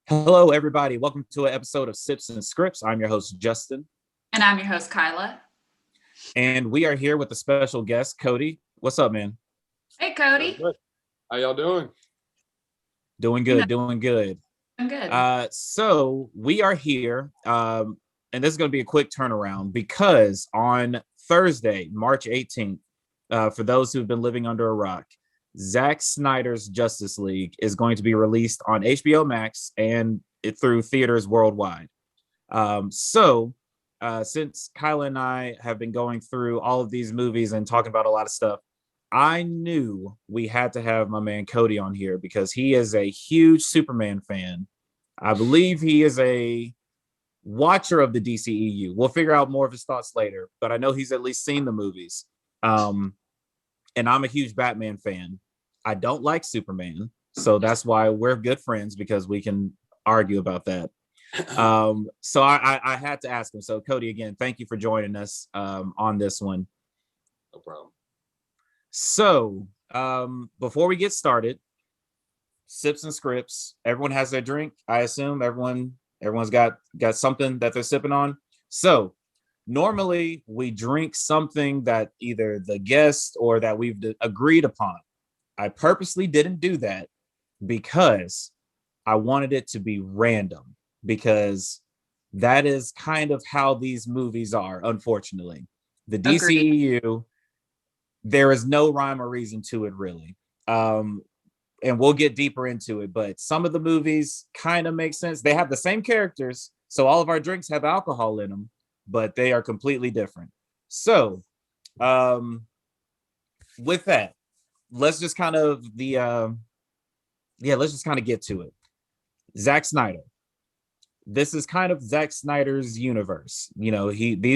Hello, everybody. Welcome to an episode of Sips and Scripts. I'm your host, Justin, And I'm your host, Kyla. and we are here with a special guest, Cody. What's up, man? Hey, That's Cody. good. How y'all doing? Doing You know, good, doing good. I'm good. So we are here, and this is going to be a quick turnaround because on Thursday, March 18th, for those who've been living under a rock, Zack Snyder's Justice League is going to be released on HBO Max and through theaters worldwide. Since Kyla and I have been going through all of these movies and talking about a lot of stuff, I knew we had to have my man Cody on here because he is a huge Superman fan. I believe he is a watcher of the DCEU. We'll figure out more of his thoughts later, but I know he's at least seen the movies. And I'm a huge Batman fan. I don't like Superman, so that's why we're good friends because we can argue about that. So I had to ask him. So Cody, again, thank you for joining us on this one. No problem. So before we get started, sips and scripts. Everyone has their drink. I assume everyone's got something that they're sipping on. So normally we drink something that either the guest or that we've agreed upon. I purposely didn't do that because I wanted it to be random because that is kind of how these movies are, unfortunately. The Agreed. DCEU, there is no rhyme or reason to it, really. And we'll get deeper into it, but some of the movies kind of make sense. They have the same characters, so all of our drinks have alcohol in them, but they are completely different. So, with that, let's just kind of let's just kind of get to it. Zack Snyder, this is kind of Zack Snyder's universe. You know,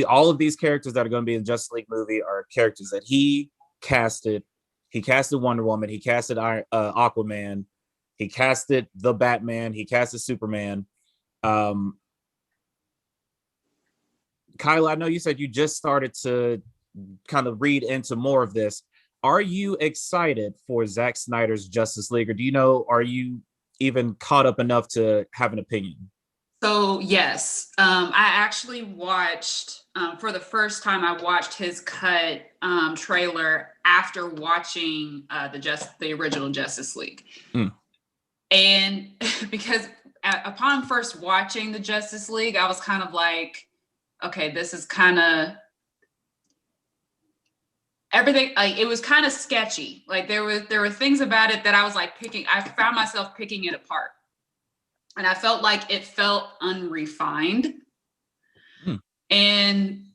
all of these characters that are going to be in the Justice League movie are characters that he casted. He casted Wonder Woman. He casted Aquaman. He casted the Batman. He casted Superman. Um, Kyla, I know you said you just started to kind of read into more of this. Are you excited for Zack Snyder's Justice League, or do you know? Are you even caught up enough to have an opinion? So, yes, I actually watched, for the first time, I watched his cut trailer after watching the original Justice League. Mm. And because upon first watching the Justice League, I was kind of like, okay, this is kind of everything, like it was kind of sketchy. Like there were things about it that I found myself picking it apart. And I felt like it felt unrefined. Hmm. And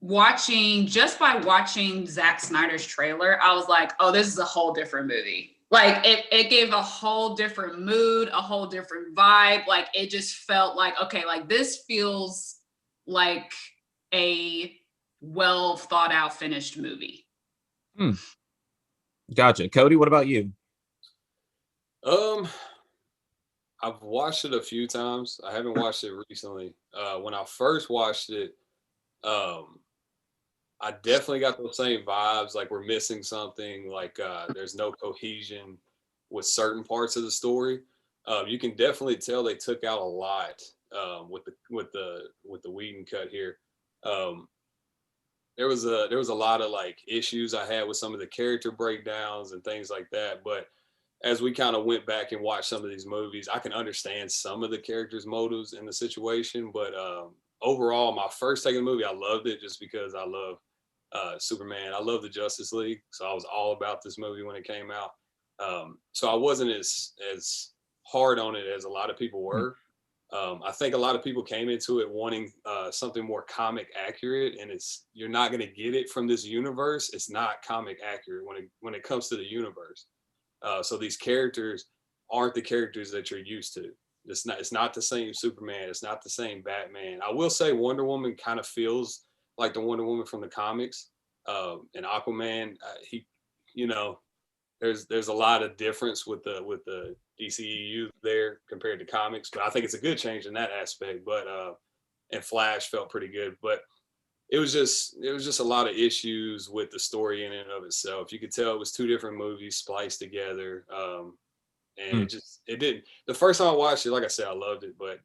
by watching Zack Snyder's trailer, I was like, oh, this is a whole different movie. Like it gave a whole different mood, a whole different vibe. Like it just felt like, okay, like this feels like a well thought out, finished movie. Hmm. Gotcha. Cody, what about you? Um, I've watched it a few times. I haven't watched it recently. When I first watched it, um, I definitely got those same vibes. Like we're missing something. Like there's no cohesion with certain parts of the story. You can definitely tell they took out a lot with the Whedon cut here. Um, there was a lot of like issues I had with some of the character breakdowns and things like that. But as we kind of went back and watched some of these movies, I can understand some of the characters' motives in the situation. But overall, my first take of the movie, I loved it just because I love Superman. I love the Justice League, so I was all about this movie when it came out. So I wasn't as hard on it as a lot of people Hmm. were. I think a lot of people came into it wanting something more comic accurate, and you're not going to get it from this universe. It's not comic accurate when it comes to the universe. So these characters aren't the characters that you're used to. It's not the same Superman. It's not the same Batman. I will say Wonder Woman kind of feels like the Wonder Woman from the comics. And Aquaman, you know, there's a lot of difference with the DCEU there compared to comics, but I think it's a good change in that aspect. But and Flash felt pretty good, but it was just a lot of issues with the story in and of itself. You could tell it was two different movies spliced together, and it didn't. The first time I watched it, like I said, I loved it, but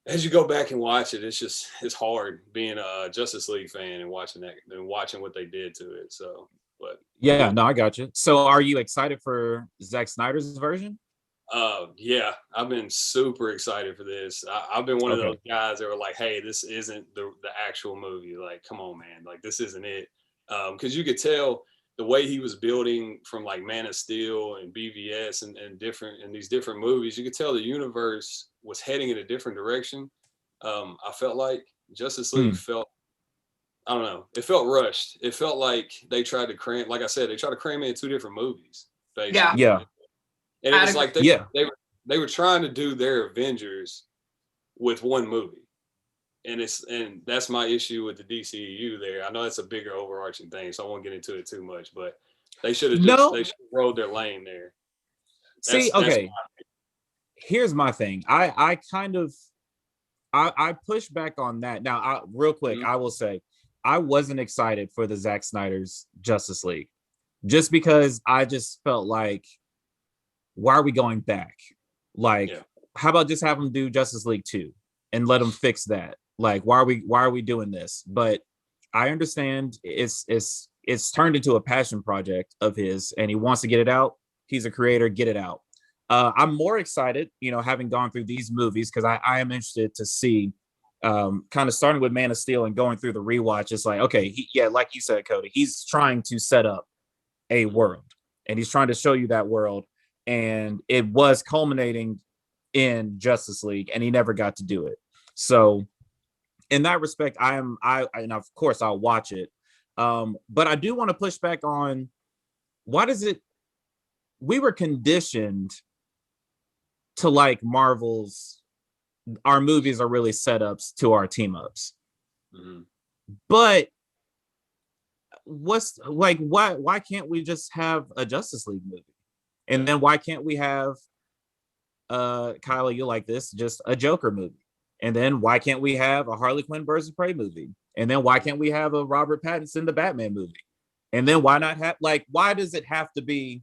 as you go back and watch it, it's hard being a Justice League fan and watching what they did to it. So, but yeah, no, I got you. So, are you excited for Zack Snyder's version? Yeah, I've been super excited for this. I've been one of Okay. those guys that were like, "Hey, this isn't the actual movie. Like, come on, man. Like, this isn't it." Because you could tell the way he was building from like Man of Steel and BVS and these different movies. You could tell the universe was heading in a different direction. I felt like Justice League felt. I don't know. It felt rushed. It felt like they tried to cram. Like I said, they tried to cram it in two different movies. Basically. Yeah. And it was like Yeah. they were trying to do their Avengers with one movie. And that's my issue with the DCEU there. I know that's a bigger overarching thing, so I won't get into it too much, but they should have rolled their lane there. See, okay. Here's my thing. I kind of I push back on that. Now, real quick, I will say I wasn't excited for the Zack Snyder's Justice League just because I just felt like, why are we going back? Like, how about just have them do Justice League 2 and let them fix that? Like, why are we doing this? But I understand it's turned into a passion project of his and he wants to get it out. He's a creator, get it out. I'm more excited, having gone through these movies, because I am interested to see, kind of starting with Man of Steel and going through the rewatch. It's like, okay, like you said, Cody, he's trying to set up a world and he's trying to show you that world. And it was culminating in Justice League and he never got to do it. So in that respect, and of course I'll watch it. But I do want to push back on, we were conditioned to like our movies are really setups to our team ups. But why can't we just have a Justice League movie? And then why can't we have Kyla, you like this, just a Joker movie? And then why can't we have a Harley Quinn Birds of Prey movie? And then why can't we have a Robert Pattinson the Batman movie? And then why not have, like, why does it have to be,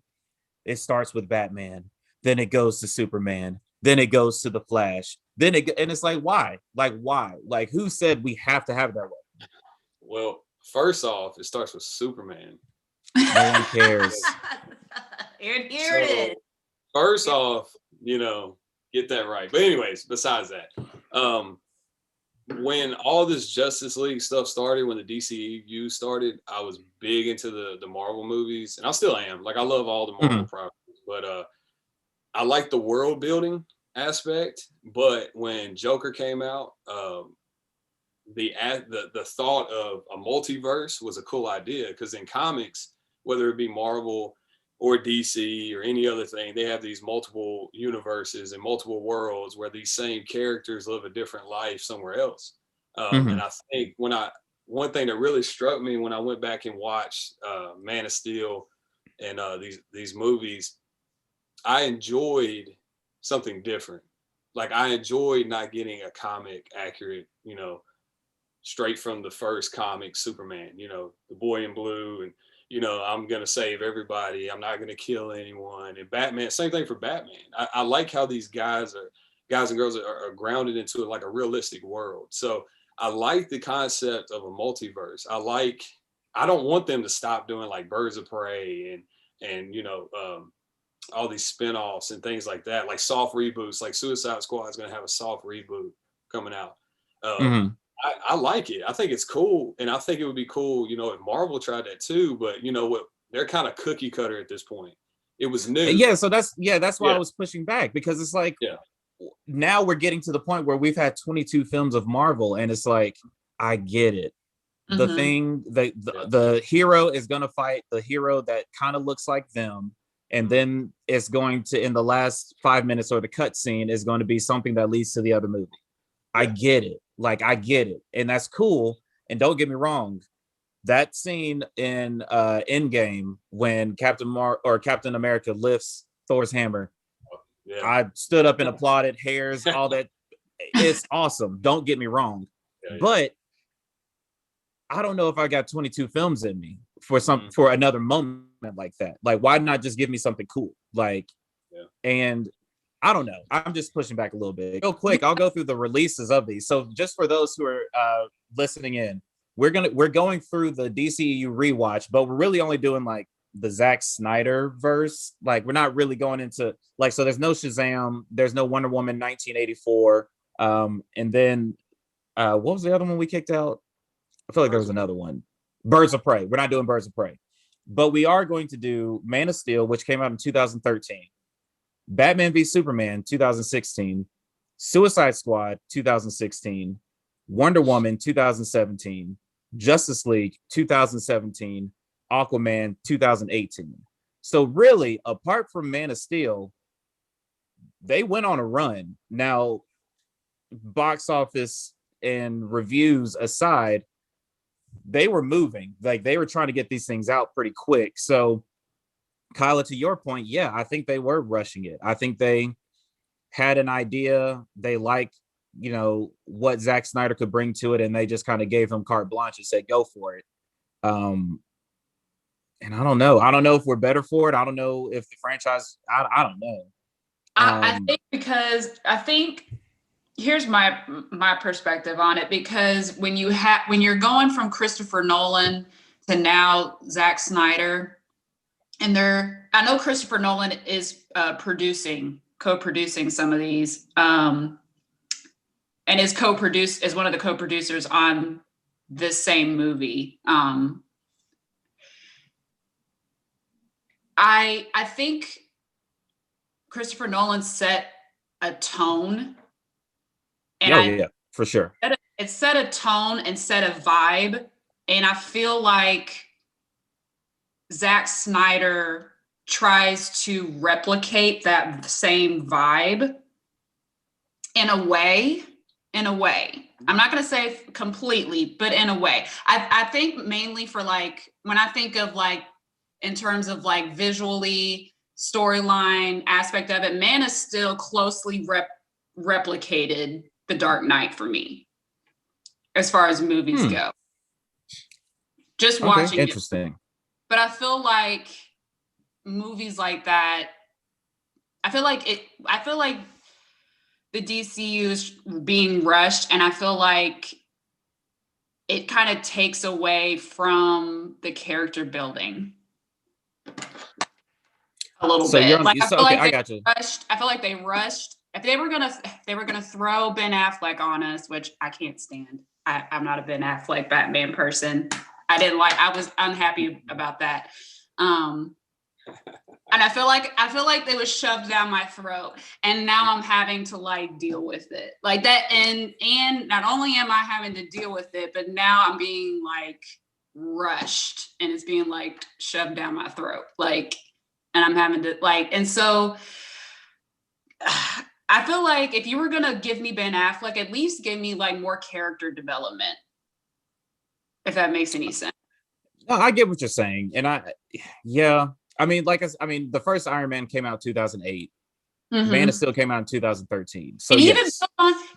it starts with Batman, then it goes to Superman, then it goes to the Flash, and it's like, why? Like, who said we have to have it that way? Well, first off, it starts with Superman. No one cares. Here it is. First off, get that right. But anyways, besides that, when all this Justice League stuff started, when the DCEU started, I was big into the Marvel movies, and I still am. Like, I love all the Marvel properties, but I like the world building aspect. But when Joker came out, the thought of a multiverse was a cool idea, because in comics, whether it be Marvel or DC or any other thing, they have these multiple universes and multiple worlds where these same characters live a different life somewhere else. And I think one thing that really struck me when I went back and watched Man of Steel and these movies, I enjoyed something different. Like, I enjoyed not getting a comic accurate, straight from the first comic Superman, the boy in blue, and I'm going to save everybody. I'm not going to kill anyone. And Batman, same thing for Batman. I like how these guys and girls are grounded into like a realistic world. So I like the concept of a multiverse. I don't want them to stop doing like Birds of Prey and all these spinoffs and things like that, like soft reboots, like Suicide Squad is going to have a soft reboot coming out. I like it. I think it's cool. And I think it would be cool, if Marvel tried that too, but what, they're kind of cookie cutter at this point. It was new. Yeah. So that's why I was pushing back, because it's like, now we're getting to the point where we've had 22 films of Marvel, and it's like, I get it. The thing that the hero is going to fight the hero that kind of looks like them. And then it's going to, in the last 5 minutes or the cut scene, is going to be something that leads to the other movie. I get it. Like, I get it. And that's cool. And don't get me wrong, that scene in Endgame when Captain America lifts Thor's hammer, I stood up and applauded, hairs, all that. It's awesome. Don't get me wrong. But I don't know if I got 22 films in me for another moment like that. Like, why not just give me something cool? Like, And I don't know. I'm just pushing back a little bit. Real quick, I'll go through the releases of these. So just for those who are listening in, we're going through the DCEU rewatch, but we're really only doing like the Zack Snyder verse. Like we're not really going into like, so there's no Shazam, there's no Wonder Woman 1984. And then what was the other one we kicked out? I feel like there was another one. Birds of Prey. We're not doing Birds of Prey, but we are going to do Man of Steel, which came out in 2013. Batman v Superman 2016, Suicide Squad 2016, Wonder Woman 2017, Justice League 2017, Aquaman 2018. So really, apart from Man of Steel, they went on a run. Now, box office and reviews aside, they were moving. Like they were trying to get these things out pretty quick. So Kyla, to your point, yeah, I think they were rushing it. I think they had an idea. They liked, what Zack Snyder could bring to it, and they just kind of gave him carte blanche and said, go for it. And I don't know. I don't know if we're better for it. I don't know if the franchise, I don't know. I think here's my perspective on it, because when you're going from Christopher Nolan to now Zack Snyder, and I know Christopher Nolan is co-producing some of these, and is one of the co-producers on this same movie. I think Christopher Nolan set a tone, and yeah, for sure. It set a tone and set a vibe, and I feel like Zack Snyder tries to replicate that same vibe in a way. I'm not going to say completely, but in a way. I think mainly for like, when I think of like, in terms of like visually, storyline aspect of it, Man of Steel closely replicated The Dark Knight for me, as far as movies go. Just watching interesting. it. But I feel like movies like that, I feel like the DCU is being rushed, and I feel like it kind of takes away from the character building a little bit. I got you. I feel like they rushed. If they were gonna throw Ben Affleck on us, which I can't stand. I'm not a Ben Affleck Batman person. I was unhappy about that. And I feel like they was shoved down my throat, and now I'm having to like deal with it like that. And not only am I having to deal with it, but now I'm being like rushed, and it's being like shoved down my throat. Like, and I'm having to like, and so I feel like if you were gonna give me Ben Affleck, at least give me like more character development, if that makes any sense. No, I get what you're saying, and I mean, the first Iron Man came out in 2008. Mm-hmm. Man of Steel came out in 2013. So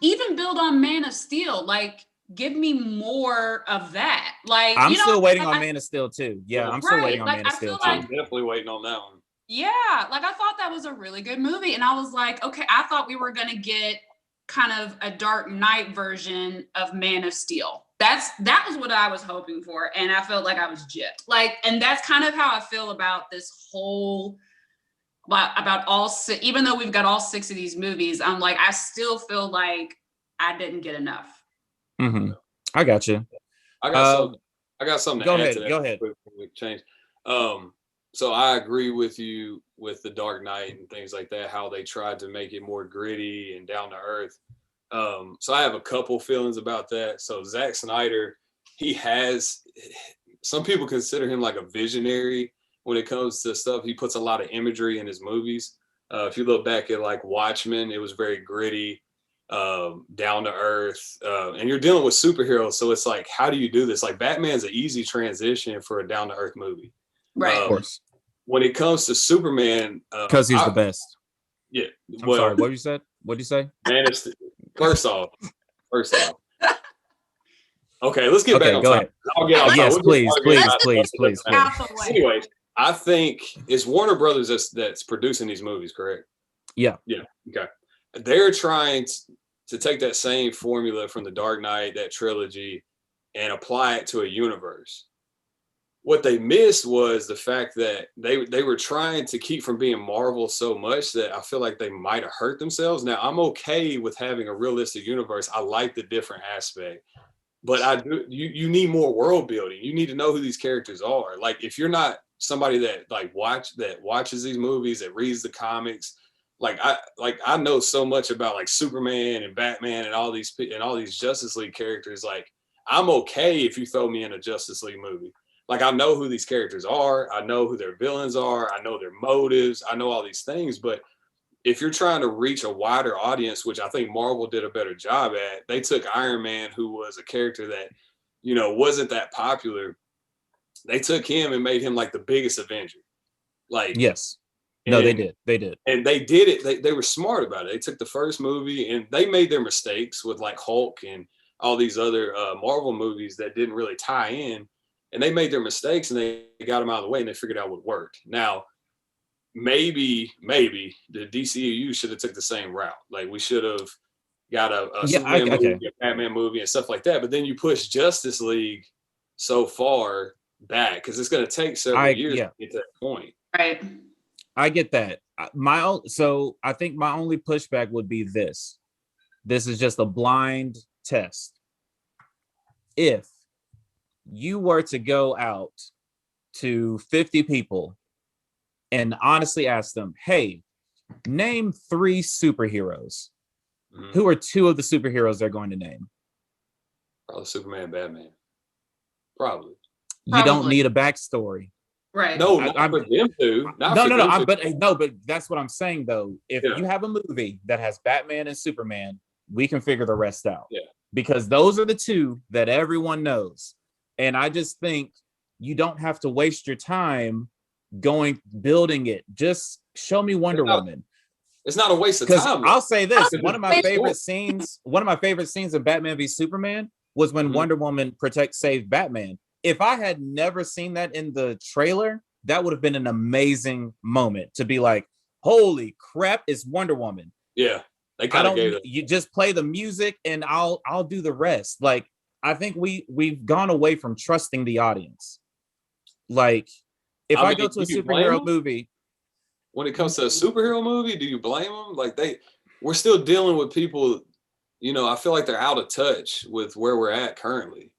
even build on Man of Steel, like give me more of that. Like I'm still waiting on Man of Steel too. Yeah, I'm still waiting on Man of Steel too. I'm definitely waiting on that one. Yeah, like I thought that was a really good movie, and I was like, okay, I thought we were gonna get kind of a Dark Knight version of Man of Steel. That was what I was hoping for, and I felt like I was gypped. Like, and that's kind of how I feel about this whole, about all six. Even though we've got all 6 of these movies, I'm like, I still feel like I didn't get enough. Mm-hmm. I got you. I got something to add to that. Go ahead. Change. So I agree with you with the Dark Knight and things like that, how they tried to make it more gritty and down to earth. So I have a couple feelings about that. So Zack Snyder, some people consider him like a visionary when it comes to stuff. He puts a lot of imagery in his movies. If you look back at like Watchmen, it was very gritty, down to earth, and you're dealing with superheroes. So it's like, how do you do this? Like Batman's an easy transition for a down to earth movie. Right. Of course. When it comes to Superman, because he's the best. Yeah. I'm sorry. What you said? What'd you say? Man, first off. Okay, let's get back on go topic. ahead. Yes, please. Anyways, I think it's Warner Brothers that's producing these movies, correct? Yeah. Yeah. Okay. They're trying to take that same formula from the Dark Knight, that trilogy, and apply it to a universe. What they missed was the fact that they were trying to keep from being Marvel so much that I feel like they might have hurt themselves. Now, I'm okay with having a realistic universe. I like the different aspect, but I do you need more world building. You need to know who these characters are. Like, if you're not somebody that watches these movies, that reads the comics, I know so much about like Superman and Batman and all these Justice League characters. Like, I'm okay if you throw me in a Justice League movie. Like, I know who these characters are. I know who their villains are. I know their motives. I know all these things. But if you're trying to reach a wider audience, which I think Marvel did a better job at, they took Iron Man, who was a character that, wasn't that popular. They took him and made him like the biggest Avenger. Like, yes. No, they did. And they did it. They were smart about it. They took the first movie and they made their mistakes with like Hulk and all these other Marvel movies that didn't really tie in. And they made their mistakes and they got them out of the way and they figured out what worked. Now, maybe the DCEU should have took the same route. Like, we should have got a Superman movie, a Batman movie, and stuff like that. But then you push Justice League so far back because it's going to take several years to get to that point. Right. I get that. So I think my only pushback would be this. This is just a blind test. If you were to go out to 50 people and honestly ask them, hey, name 3 superheroes. Mm-hmm. Who are 2 of the superheroes they're going to name? Probably Superman and Batman. Probably. You don't need a backstory. Right. No, not for them to. But that's what I'm saying, though. If you have a movie that has Batman and Superman, we can figure the rest out. Yeah. Because those are the 2 that everyone knows. And I just think you don't have to waste your time building it. Just show me Wonder Woman. It's not a waste of time. I'll say this. One of my favorite scenes in Batman v Superman was when Wonder Woman saved Batman. If I had never seen that in the trailer, that would have been an amazing moment to be like, holy crap, it's Wonder Woman. Yeah. They kind of gave it. You just play the music and I'll do the rest. Like, I think we've gone away from trusting the audience. Like, if I go to a superhero movie, when it comes to a superhero movie, do you blame them? Like, we're still dealing with people, I feel like they're out of touch with where we're at currently.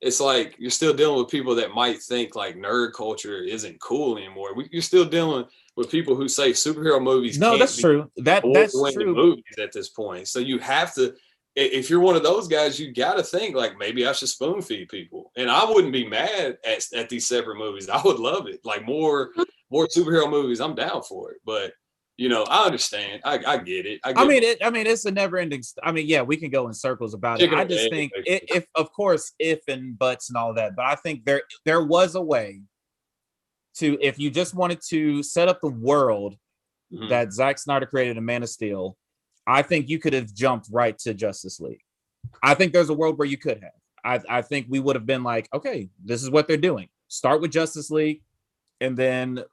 It's like you're still dealing with people that might think like nerd culture isn't cool anymore. You're still dealing with people who say superhero movies. No, that's true. That's true. Movies at this point, so you have to. If you're one of those guys, you got to think like, maybe I should spoon feed people. And I wouldn't be mad at these separate movies. I would love it. Like, more superhero movies, I'm down for it. But I understand. I get it. It's a never ending. We can go in circles about it. I just think if of course, if and buts and all of that. But I think there was a way to, if you just wanted to set up the world that Zack Snyder created in Man of Steel, I think you could have jumped right to Justice League. I think there's a world where you could have. I think we would have been like, okay, this is what they're doing. Start with Justice League, and then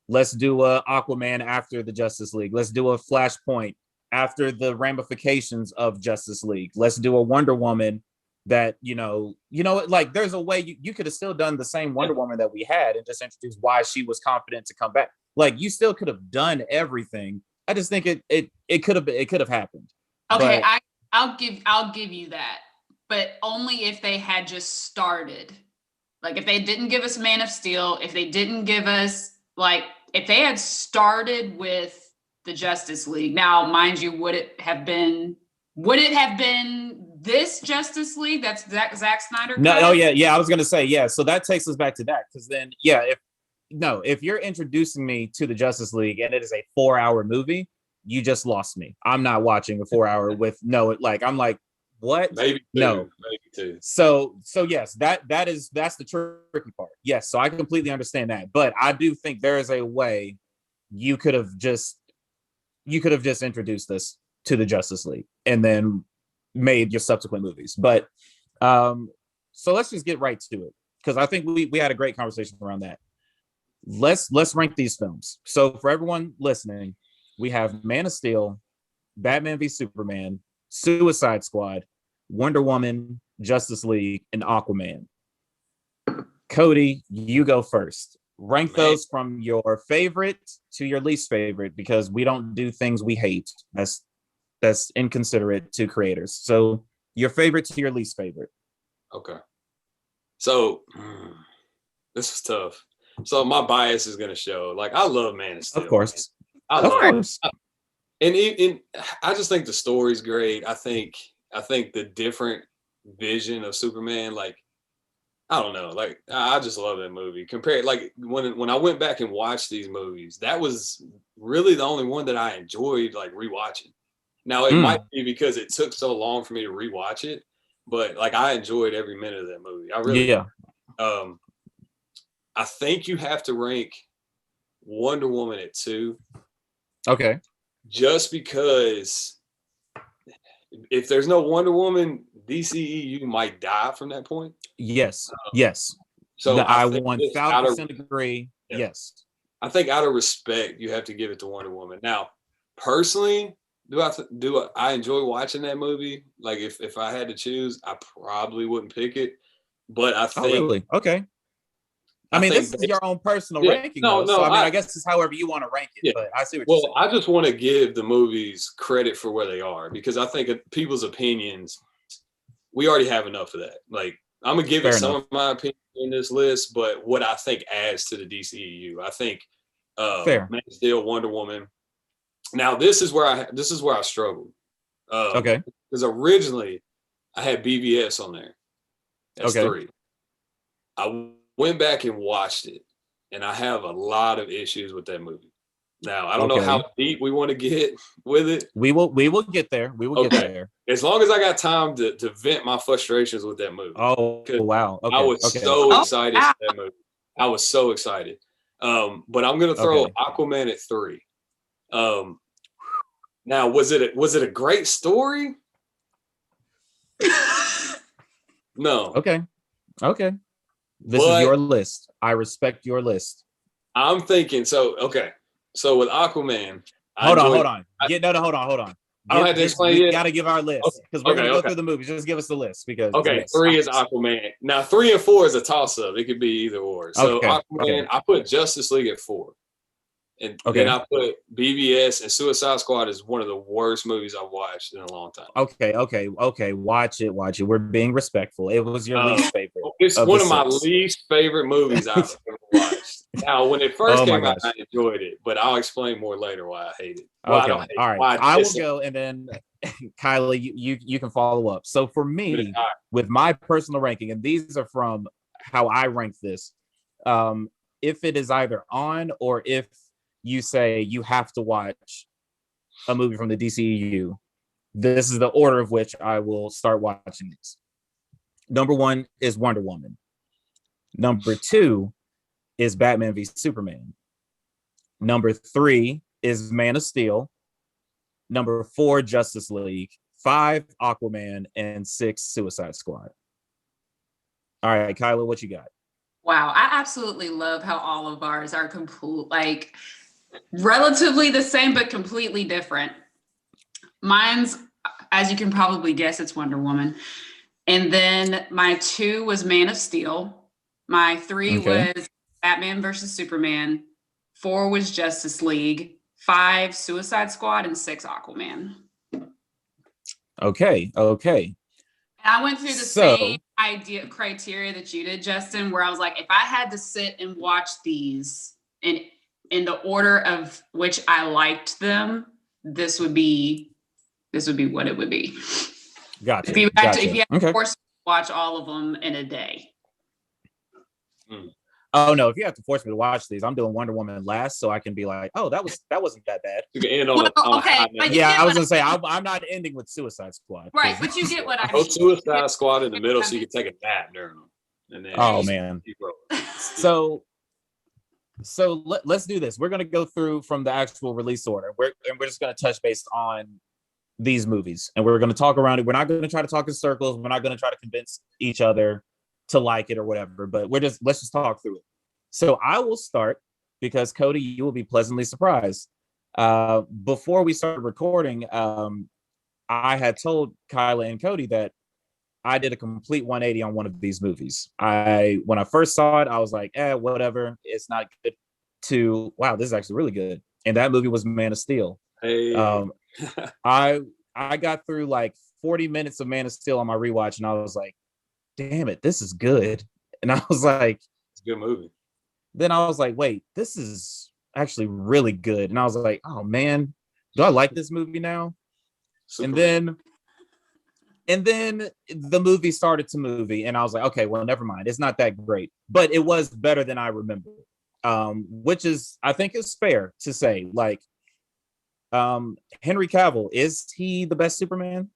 let's do a Aquaman after the Justice League. Let's do a Flashpoint after the ramifications of Justice League. Let's do a Wonder Woman that, like, there's a way you could have still done the same Wonder Woman that we had and just introduced why she was confident to come back. Like, you still could have done everything. I just think it could have happened. Okay, but I'll give you that, but only if they had just started. Like, if they didn't give us Man of Steel, if they didn't give us, like, if they had started with the Justice League. Now, mind you, would it have been this Justice League that's Zack Snyder? No, oh yeah. I was gonna say, yeah. So that takes us back to that, because then, if you're introducing me to the Justice League and it is a 4-hour movie, you just lost me. I'm not watching a 4-hour with I'm like, what? Maybe two. So yes, that's the tricky part. Yes, so I completely understand that, but I do think there is a way you could have just introduced this to the Justice League and then made your subsequent movies. But so let's just get right to it, because I think we had a great conversation around that. let's rank these films. So for everyone listening, we have Man of Steel, Batman v Superman, Suicide Squad, Wonder Woman, Justice League, and Aquaman. Cody, you go first. Rank those from your favorite to your least favorite, because we don't do things we hate. That's inconsiderate to creators. So your favorite to your least favorite. Okay. So this is tough. So my bias is gonna show. Like, I love Man of Steel. Of course. I love it. And I just think the story's great. I think the different vision of Superman, like, I don't know, like, I just love that movie. Compared, like, when I went back and watched these movies, that was really the only one that I enjoyed, like, rewatching. Now, it might be because it took so long for me to rewatch it, but, like, I enjoyed every minute of that movie. I really did. I think you have to rank Wonder Woman at 2. Okay. Just because if there's no Wonder Woman, DCEU might die from that point. Yes. Yes. So I 1000% agree. Yeah. Yes. I think out of respect, you have to give it to Wonder Woman. Now, personally, do I enjoy watching that movie? Like, if I had to choose, I probably wouldn't pick it. But I think really? Okay. I mean, this is your own personal ranking. No, so I guess it's however you want to rank it. Yeah. But I see what you're saying. I just want to give the movies credit for where they are, because I think people's opinions, we already have enough of that. Like, I'm gonna give some of my opinion in this list, but what I think adds to the DCEU, I think Man of Steel, Wonder Woman. Now, this is where I struggled. Okay. Because originally I had BVS on there. That's 3. I went back and watched it, and I have a lot of issues with that movie. Now, I don't know how deep we want to get with it. We will get there. We will get there. As long as I got time to vent my frustrations with that movie. Oh, wow. Okay. I was so excited for that movie. I was so excited. But I'm going to throw Aquaman at 3. Now, was it a great story? No. Okay. This is your list. I respect your list. I'm thinking, so with Aquaman. Hold on. Hold on. I don't have to explain it. We got to give our list, because we're going to go through the movies. Just give us the list, because 3 is Aquaman. Now 3 and 4 is a toss-up. It could be either or. So Aquaman, I put Justice League at 4. And then I put BVS, and Suicide Squad is one of the worst movies I've watched in a long time. Okay. Watch it. We're being respectful. It was your least favorite. It's one of my least favorite movies I've ever watched. Now, when it first came out, I enjoyed it, but I'll explain more later why I hate it. All right. I will go, and then Kylie, you can follow up. So for me, with my personal ranking, and these are from how I rank this, if it is either on, or if you say you have to watch a movie from the DCEU, this is the order of which I will start watching these. Number 1 is Wonder Woman. Number 2 is Batman v Superman. Number 3 is Man of Steel. Number 4, Justice League. 5, Aquaman. And 6, Suicide Squad. All right, Kyla, what you got? Wow, I absolutely love how all of ours are relatively the same, but completely different. Mine's, as you can probably guess, it's Wonder Woman. And then my 2 was Man of Steel. My 3 was Batman versus Superman. 4 was Justice League. 5, Suicide Squad. And 6, Aquaman. Okay. And I went through the same criteria that you did, Justin, where I was like, if I had to sit and watch these in the order of which I liked them, this would be what it would be. Gotcha. If you had to force me to watch all of them in a day. Oh no! If you have to force me to watch these, I'm doing Wonder Woman last, so I can be like, "Oh, that wasn't that bad." You can end on I was gonna say I'm not ending with Suicide Squad, right? But you get what I mean. Suicide Squad in the middle, so you can take a nap during them. And then man! So let's do this. We're gonna go through from the actual release order. We're just gonna touch based on these movies, and we're gonna talk around it. We're not gonna try to talk in circles. We're not gonna try to convince each other to like it or whatever, but let's just talk through it. So I will start because Cody, you will be pleasantly surprised. Before we started recording, I had told Kyla and Cody that I did a complete 180 on one of these movies. When I first saw it, I was like, whatever, it's not good. To wow, this is actually really good. And that movie was Man of Steel. Hey. I got through like 40 minutes of Man of Steel on my rewatch, and I was like, damn it, this is good. And I was like, it's a good movie. Then I was like, wait, this is actually really good. And I was like, oh man, do I like this movie now? Superman. And then the movie started to movie, and I was like, okay, well, never mind. It's not that great, but it was better than I remember. Which is, I think, is fair to say. Like, Henry Cavill, is he the best Superman?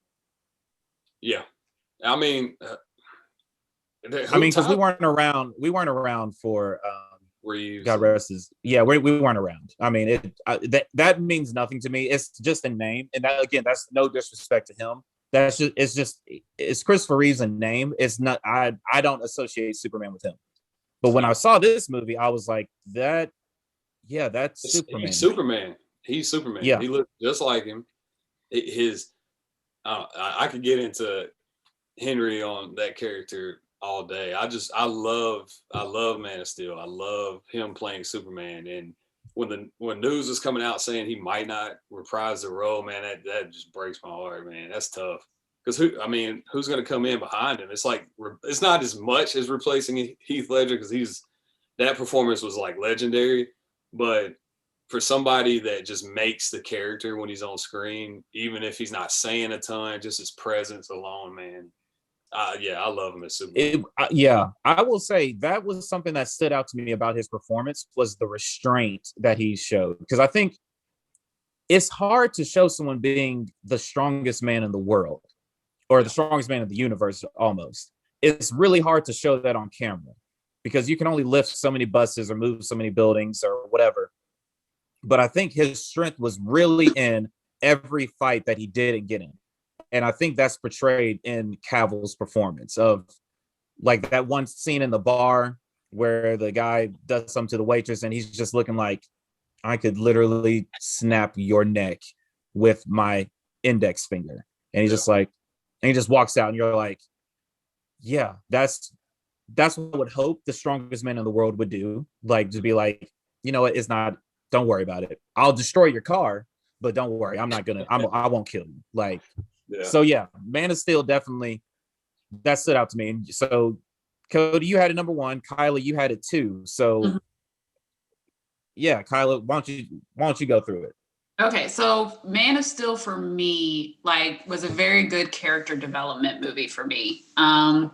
Yeah, I mean, because we weren't around for Reeves. God rest his. Yeah, we weren't around. I mean, that means nothing to me. It's just a name, and that, again, that's no disrespect to him. That's just it's Christopher Reeve's a name. It's not. I don't associate Superman with him. But when I saw this movie, I was like, that's Superman. He's Superman. He's Superman. Yeah. He looks just like him. I could get into Henry on that character all day. I love Man of Steel. I love him playing Superman. And when news was coming out saying he might not reprise the role, man, that just breaks my heart, man. That's tough. Because who's going to come in behind him? It's like, it's not as much as replacing Heath Ledger, because that performance was like legendary. But for somebody that just makes the character when he's on screen, even if he's not saying a ton, just his presence alone, man. I love him as Superman. I will say that was something that stood out to me about his performance, was the restraint that he showed. Because I think it's hard to show someone being the strongest man in the world, or the strongest man in the universe almost. It's really hard to show that on camera, because you can only lift so many buses or move so many buildings or whatever. But I think his strength was really in every fight that he did get in. And I think that's portrayed in Cavill's performance, of like that one scene in the bar where the guy does something to the waitress and he's just looking like, I could literally snap your neck with my index finger. And he's just like, and he just walks out, and you're like, yeah, that's what I would hope the strongest man in the world would do. Like, to be like, you know what, it's not, don't worry about it. I'll destroy your car, but don't worry, I won't kill you. Like, So yeah, Man of Steel definitely, that stood out to me. And so Cody, you had it number one. Kyla, you had it too. So yeah, Kyla, why don't you go through it? Okay, so Man of Steel for me, like, was a very good character development movie for me. And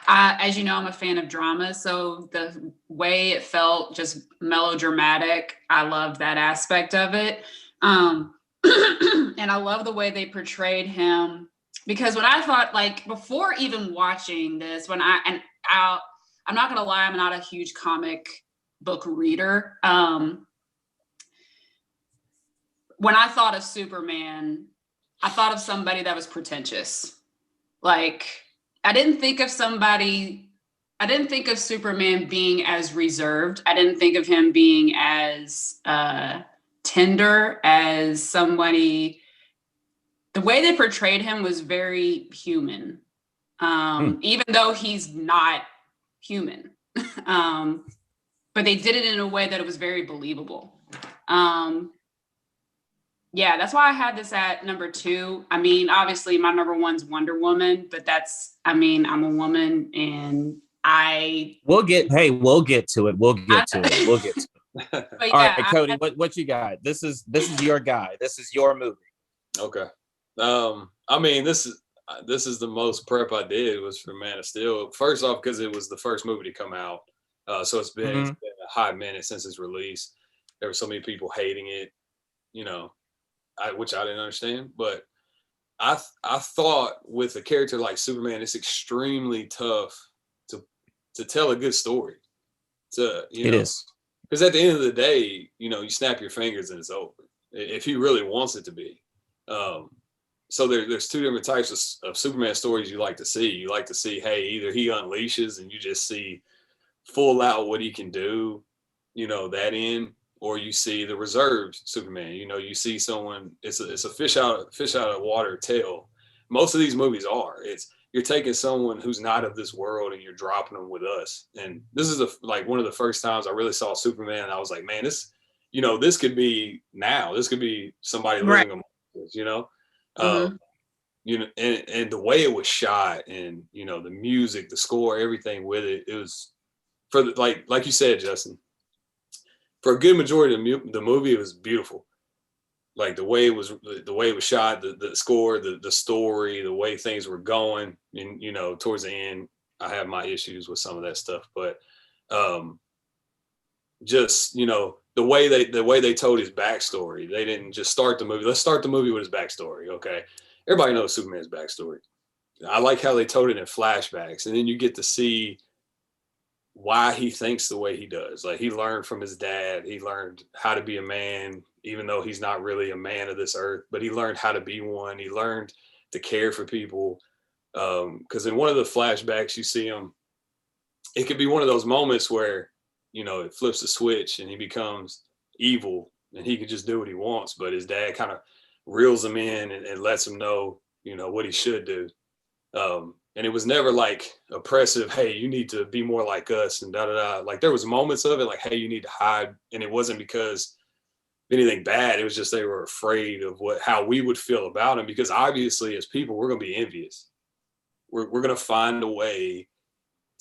as you know, I'm a fan of drama. So the way it felt just melodramatic, I loved that aspect of it. And I love the way they portrayed him, because when I thought, like, before even watching this, I'm not going to lie, I'm not a huge comic book reader. When I thought of Superman, I thought of somebody that was pretentious. Like, I didn't think of Superman being as reserved. I didn't think of him being as tender as somebody. The way they portrayed him was very human, even though he's not human. But they did it in a way that it was very believable. Yeah, that's why I had this at number 2. I mean, obviously my number 1's Wonder Woman, but I'm a woman, and we'll get to it. We'll get to it. Yeah, all right, Cody, what you got? This is your guy. This is your movie. Okay. I mean, this is the most prep I did was for Man of Steel. First off, because it was the first movie to come out. So it's been a hot minute since its release. There were so many people hating it, which I didn't understand. But I thought with a character like Superman, it's extremely tough to tell a good story. It is. Because at the end of the day, you snap your fingers and it's over. If he really wants it to be. So there's 2 different types of Superman stories you like to see. You like to see, hey, either he unleashes and you just see full out what he can do, that end, or you see the reserved Superman. You see someone. It's a fish out of water tale. Most of these movies are. You're taking someone who's not of this world and you're dropping them with us. And this is like one of the first times I really saw Superman. And I was like, man, this could be now. This could be somebody living among us. Mm-hmm. And the way it was shot, and the music, the score, everything with it, it was like you said, Justin. For a good majority of the movie, it was beautiful. Like the way it was shot, the score, the story, the way things were going, and towards the end, I have my issues with some of that stuff, but just the way they told his backstory, they didn't just start the movie. Let's start the movie with his backstory, okay? Everybody knows Superman's backstory. I like how they told it in flashbacks, and then you get to see why he thinks the way he does. Like, he learned from his dad. He learned how to be a man, even though he's not really a man of this earth, but he learned how to be one. He learned to care for people. Because in one of the flashbacks, you see him, it could be one of those moments where, it flips the switch and he becomes evil and he can just do what he wants. But his dad kind of reels him in and lets him know, what he should do. And it was never like oppressive. Hey, you need to be more like us and da da da. Like, there was moments of it like, hey, you need to hide. And it wasn't because of anything bad. It was just they were afraid of how we would feel about him, because obviously as people, we're going to be envious. We're going to find a way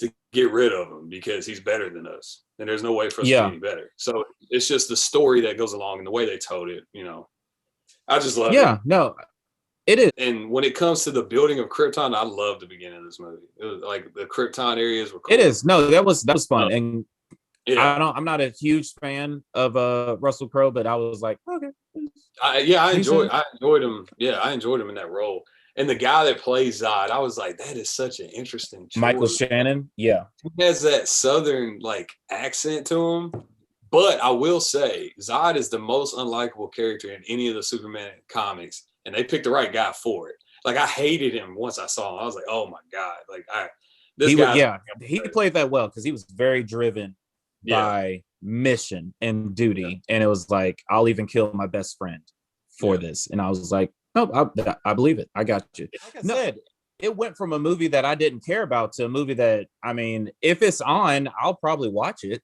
to get rid of him because he's better than us. And there's no way for us to be any better. So it's just the story that goes along and the way they told it, I just love it. Yeah, no. It is. And when it comes to the building of Krypton, I love the beginning of this movie. It was like the Krypton areas were cool. It is. No, that was fun. And yeah. I'm not a huge fan of Russell Crowe, but I was like, okay. I enjoyed him. Yeah, I enjoyed him in that role. And the guy that plays Zod, I was like, that is such an interesting choice. Michael Shannon. Yeah. He has that Southern accent to him. But I will say, Zod is the most unlikable character in any of the Superman comics. And they picked the right guy for it. Like, I hated him once I saw him. I was like, oh my God. He played that well because he was very driven by mission and duty. Yeah. And it was like, I'll even kill my best friend for this. And I was like, no, I believe it. I got you. Like I said, it went from a movie that I didn't care about to a movie that, I mean, if it's on, I'll probably watch it.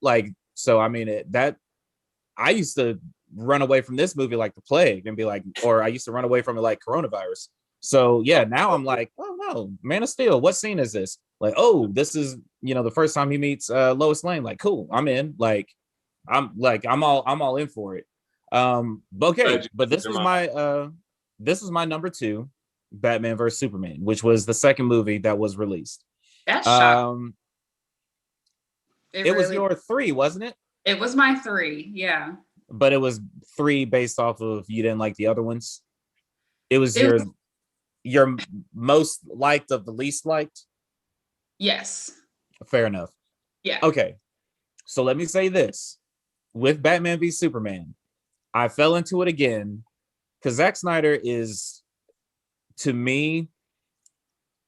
So, I mean, I used to run away from this movie like the plague and be like, or I used to run away from it like coronavirus. So yeah, now I'm like, oh no, Man of Steel, what scene is this? Like, oh, this is, the first time he meets Lois Lane. Like, cool, I'm in. I'm all in for it. Okay, but this was my number 2, Batman vs Superman, which was the second movie that was released. That's shocking. It was your 3, wasn't it? It was my 3, yeah. But it was 3 based off of you didn't like the other ones. It was your most liked of the least liked. Yes. Fair enough. Yeah. Okay. So let me say this: with Batman v Superman, I fell into it again because Zack Snyder is, to me,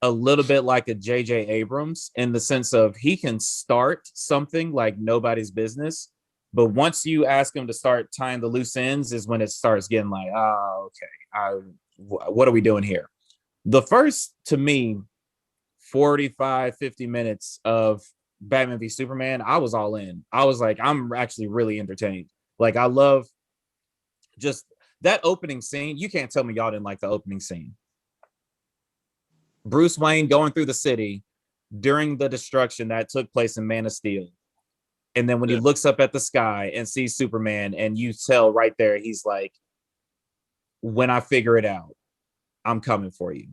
a little bit like a J.J. Abrams in the sense of he can start something like nobody's business. But once you ask him to start tying the loose ends is when it starts getting like, oh, okay, what are we doing here? The first, to me, 45, 50 minutes of Batman v Superman, I was all in. I was like, I'm actually really entertained. Like, I love just that opening scene. You can't tell me y'all didn't like the opening scene. Bruce Wayne going through the city during the destruction that took place in Man of Steel. And then when he looks up at the sky and sees Superman, and you tell right there, he's like, when I figure it out, I'm coming for you.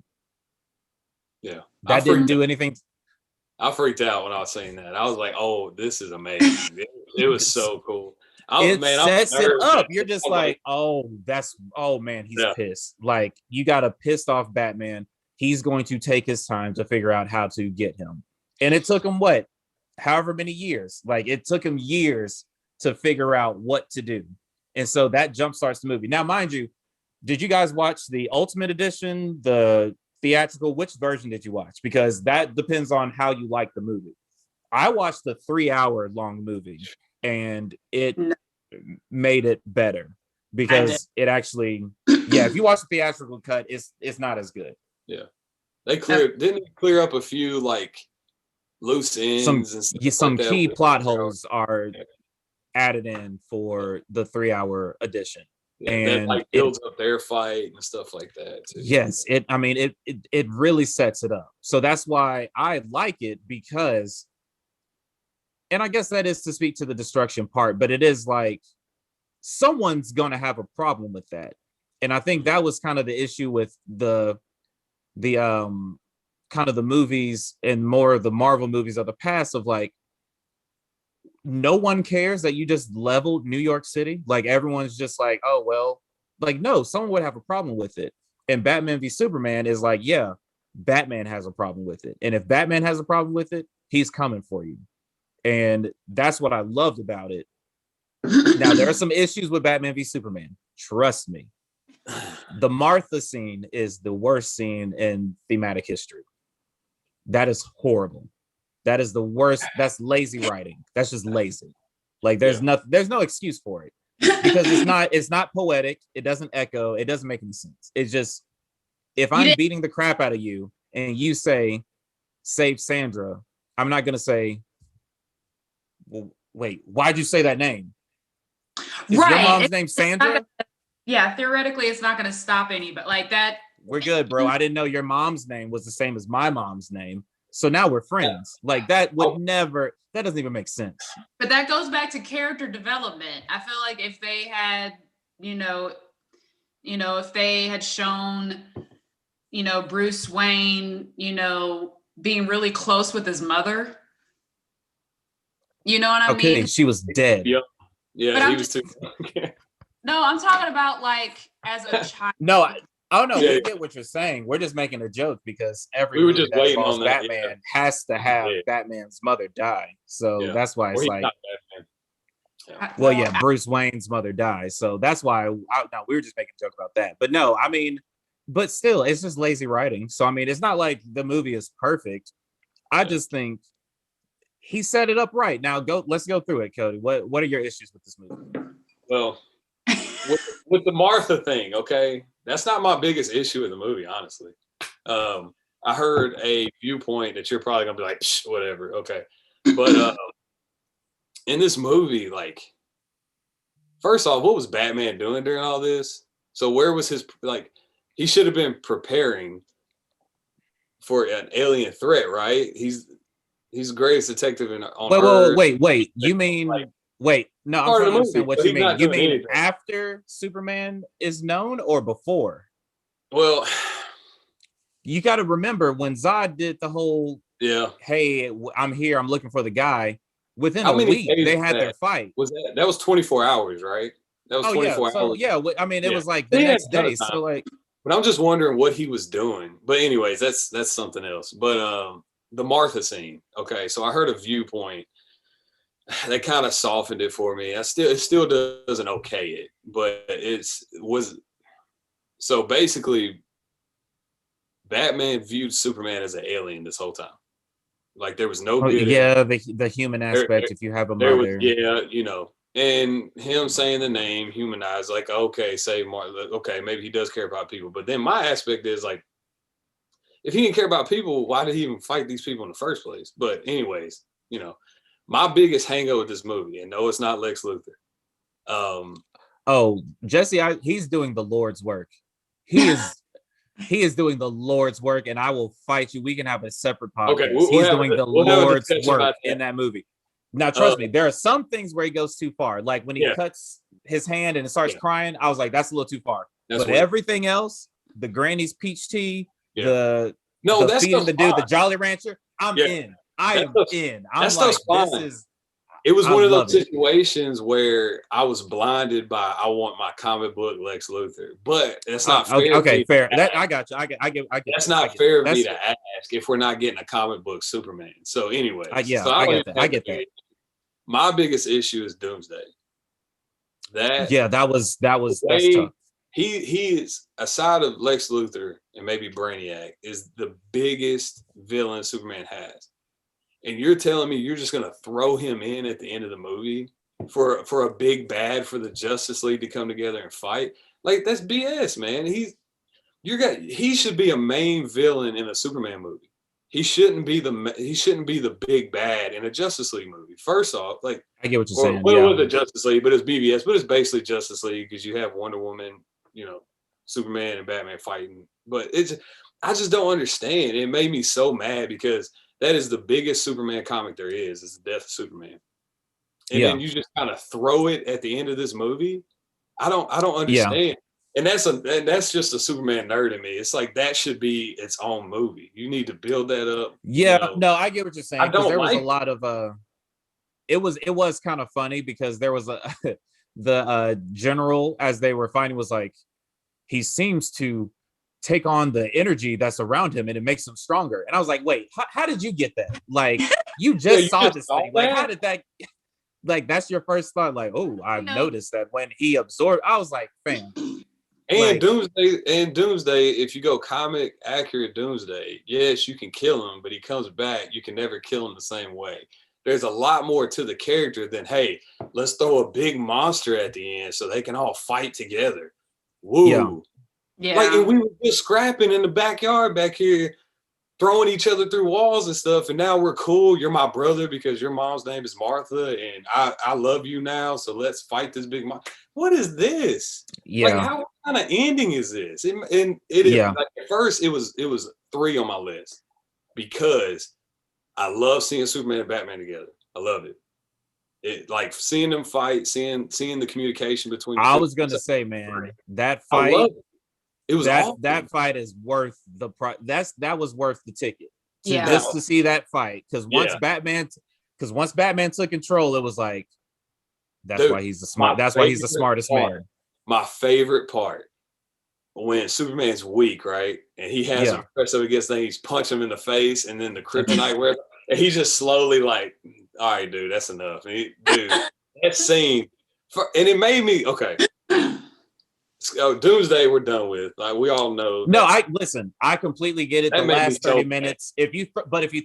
Yeah. That didn't do anything. I freaked out when I was saying that. I was like, oh, this is amazing. It was so cool. Sets it up. You're just like, oh man, he's pissed. Like, you got a pissed off Batman. He's going to take his time to figure out how to get him. And it took him however many years. Like, it took him years to figure out what to do. And so that jumpstarts the movie. Now, mind you, did you guys watch the Ultimate Edition, the theatrical? Which version did you watch? Because that depends on how you like the movie. I watched the 3-hour long movie and it No, made it better I did. because it actually, yeah, if you watch the theatrical cut, it's not as good. Yeah, didn't they clear up a few like loose Some ends and stuff some like that key with plot the 3 hour. holes are Yeah, added in yeah, for the 3 hour edition, yeah, that and like it, builds up their fight and stuff like that too. yes, it, I mean, it really sets it up. So that's why I like it, because, and I guess that is to speak to the destruction part, but it is like someone's going to have a problem with that. And I think Mhm. that was kind of the issue with the kind of the movies and more of the Marvel movies of the past, of like, no one cares that you just leveled New York City. Like, everyone's just like, oh well, like, no, someone would have a problem with it. And Batman v Superman is like, yeah, Batman has a problem with it. And if Batman has a problem with it, he's coming for you. And that's what I loved about it. Now, there are some issues with Batman v Superman. Trust me. The Martha scene is the worst scene in thematic history. That is horrible. That is the worst. That's lazy writing. That's just lazy. Like, Yeah, there's no excuse for it, because it's not poetic. It doesn't echo. It doesn't make any sense. It's just, if You I'm didn't. beating the crap out of you and you say save Sandra, I'm not gonna say, well, wait, why'd you say that name? Is your Right. mom's name It's not Sandra? gonna, yeah, theoretically, it's not going to stop any, but like that. We're good, bro. I didn't know your mom's name was the same as my mom's name. So now we're friends. Like, that would never, that doesn't even make sense. But that goes back to character development. I feel like if they had, you know, if they had shown, Bruce Wayne, being really close with his mother, you know what I Okay, mean? she was dead. yeah, But yeah. He I'm was just, too. no, I'm talking about like as a child. No, oh no, Yeah, we get what you're saying. We're just making a joke because every we were movie just that waiting involves on that. Yeah, Batman has to have yeah, Batman's mother die. So yeah. that's why Or it's he's like, not Batman. Yeah, well, Well, yeah, Bruce Wayne's mother dies. So that's why no, we were just making a joke about that. But no, I mean, but still, it's just lazy writing. So I mean, it's not like the movie is perfect. I yeah. just think he set it up right. Now let's go through it, Cody. What are your issues with this movie? Well, with the Martha thing, okay, that's not my biggest issue in the movie, honestly. I heard a viewpoint that you're probably gonna be like, psh, whatever, okay, but in this movie, like, first off, what was Batman doing during all this? So where was his, like? He should have been preparing for an alien threat, right? He's the greatest detective on Earth. Wait. You Like, mean, wait? No, I'm part trying of to the movie, understand what so you he's mean. not You doing mean anything. after Superman is known or before? Well, You got to remember when Zod did the whole, yeah. hey, I'm here, I'm looking for the guy. Within How a many week, days they was had their that? fight. Was that that was 24 hours, right? That was Oh yeah, 24 so hours. yeah, I mean, it Yeah. was like the He had next a ton day. of time. So like, But I'm just wondering what he was doing. But anyways, that's something else. But the Martha scene. Okay, so I heard a viewpoint that kind of softened it for me. It still doesn't okay it, but was so basically Batman viewed Superman as an alien this whole time. Like there was no oh good in him. yeah, the human There, aspect. If you have a there was, mother, yeah, and him saying the name humanized, like, okay, say Martin, okay, maybe he does care about people. But then my aspect is like, if he didn't care about people, why did he even fight these people in the first place? But anyways, my biggest hangup with this movie, and no, it's not Lex Luthor. oh Jesse, he's doing the Lord's work. He is he is doing the Lord's work, and I will fight you. We can have a separate Okay, podcast. He's doing the we'll have a Lord's discussion work about in that. that movie. Now, Uh, trust me, there are some things where he goes too far. Like when he yeah, cuts his hand and it starts yeah, crying, I was like, that's a little too far. that's But weird. everything else, the Granny's peach tea, Yeah, the no, that feeding stuff's the dude, fine. the Jolly Rancher, I'm Yeah, in. I that am stuff's in. that I'm stuff's like, this fine. is, It was I one of love those it. situations where I was blinded by I want my comic book Lex Luthor, but that's not fair. Okay, fair. That I got you. I get that's that. not fair of me to ask if we're not getting a comic book Superman. So, anyways, so I I don't get even that. have I get that. my biggest issue is Doomsday. That Yeah, that's tough. he is, aside of Lex Luthor and maybe Brainiac, is the biggest villain Superman has. And you're telling me you're just gonna throw him in at the end of the movie for a big bad for the Justice League to come together and fight. Like, that's BS, man. He should be a main villain in a Superman movie. He shouldn't be the big bad in a Justice League movie. First off, like, I get what you're or saying. well, Yeah. with the Justice League, but it's BVS, but it's basically Justice League because you have Wonder Woman, Superman and Batman fighting. But I just don't understand. It made me so mad because that is the biggest Superman comic there is the death of Superman. And then you just kind of throw it at the end of this movie. I don't understand. And that's just a Superman nerd in me. It's like that should be its own movie. You need to build that up. Yeah, no, I get what you're saying. Because there was a lot of it was kind of funny because there was the general, as they were fighting, was like, he seems to take on the energy that's around him and it makes him stronger. And I was like, wait, how did you get that? Like, you just saw this thing. Like, how did that, like, that's your first thought? Like, oh, I've noticed that when he absorbed, I was like, fam. And Doomsday, if you go comic accurate Doomsday, yes, you can kill him, but he comes back. You can never kill him the same way. There's a lot more to the character than, hey, let's throw a big monster at the end so they can all fight together. Woo. Yeah. Like, and we were just scrapping in the backyard back here, throwing each other through walls and stuff, and now we're cool. You're my brother because your mom's name is Martha, and I love you now, so let's fight this big monster. What is this? Yeah. Like, what kind of ending is this? Like, at first, it was 3 on my list because I love seeing Superman and Batman together. I love it. It, like, seeing them fight, seeing the communication between. I was gonna say, man, that fight. It was that fight is worth the price. That was worth the ticket just to see that fight. Because once Batman took control, it was like, that's why he's the smartest man. My favorite part, when Superman's weak, right, and he has him press up against things, he's punching him in the face, and then the kryptonite wears, and he's just slowly like, all right, dude, that's enough. And that scene, and it made me Doomsday, we're done with. Like, we all know. No, I completely get it. The last 30 minutes, if you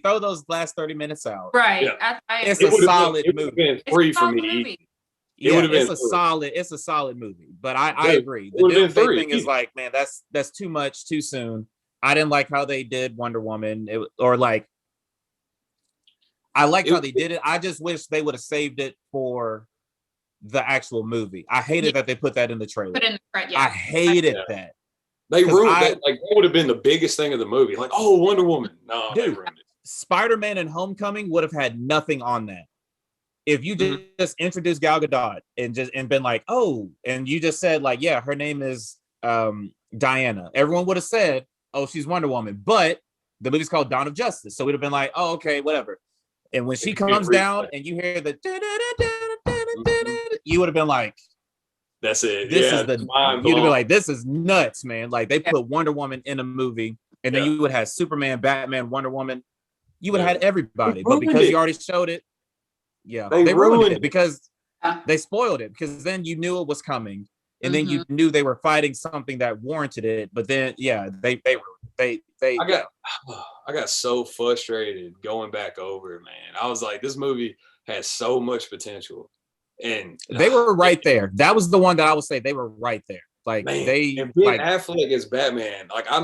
throw those last 30 minutes out, right? It's a solid movie. It would have been 3 for me. It's a solid movie. But I agree. The Doomsday thing is like, man, that's too much too soon. I didn't like how they did Wonder Woman, I liked how they did it. I just wish they would have saved it for the actual movie. I hated that they put that in the trailer. I hated that. They ruined that. Like, that would have been the biggest thing of the movie. Like, oh, Wonder Woman. No, dude, Spider-Man and Homecoming would have had nothing on that. If you just introduced Gal Gadot and been like, oh, and you just said like, yeah, her name is Diana. Everyone would have said, oh, she's Wonder Woman. But the movie's called Dawn of Justice. So we'd have been like, oh, okay, whatever. And when she comes down and you hear the you would have been like, that's it. You'd have been like, this is nuts, man. Like, they put Wonder Woman in a movie, and then you would have Superman, Batman, Wonder Woman. You would have had everybody, but because you already showed it, they ruined it because they spoiled it. Because then you knew it was coming, and then you knew they were fighting something that warranted it. But then, they I got so frustrated going back over it, man. I was like, this movie has so much potential. And they were right there. That was the one that I would say they were right there. Like, man, they and Ben Affleck as Batman. Like, I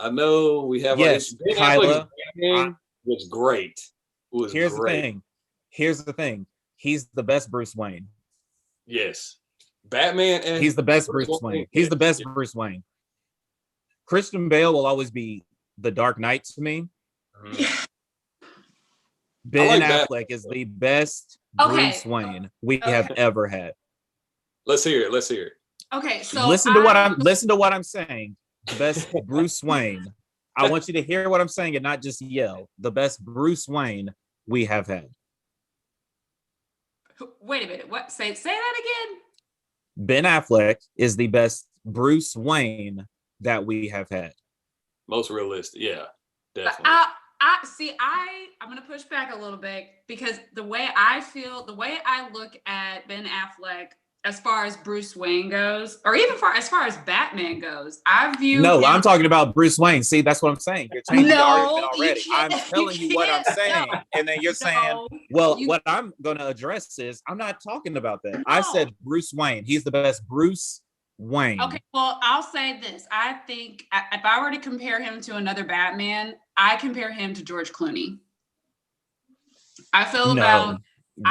know we have Ben Affleck as Batman was great. Here's the thing. He's the best Bruce Wayne. Yes. Batman and he's the best Bruce Wayne. He's the best Bruce Wayne. Christian Bale will always be the Dark Knight to me. Ben Affleck is the best Bruce Wayne we have ever had. Let's hear it. Okay, so listen to what I'm saying. The best Bruce Wayne. I want you to hear what I'm saying and not just yell. The best Bruce Wayne we have had. Wait a minute. What? Say that again. Ben Affleck is the best Bruce Wayne that we have had. Most realistic, yeah, definitely. I'm gonna push back a little bit because the way I look at Ben Affleck as far as Bruce Wayne goes, or even as far as Batman goes, I view No, him. I'm talking about Bruce Wayne. See, that's what I'm saying. You're changing the argument No, you already. I'm can't. telling you what I'm can't. saying. No. And then you're saying, No, well, you what I'm going to address is I'm not talking about that. No. I said Bruce Wayne. He's the best Bruce Wayne. Okay, well, I'll say this. I think if I were to compare him to another Batman, I compare him to George Clooney. I feel about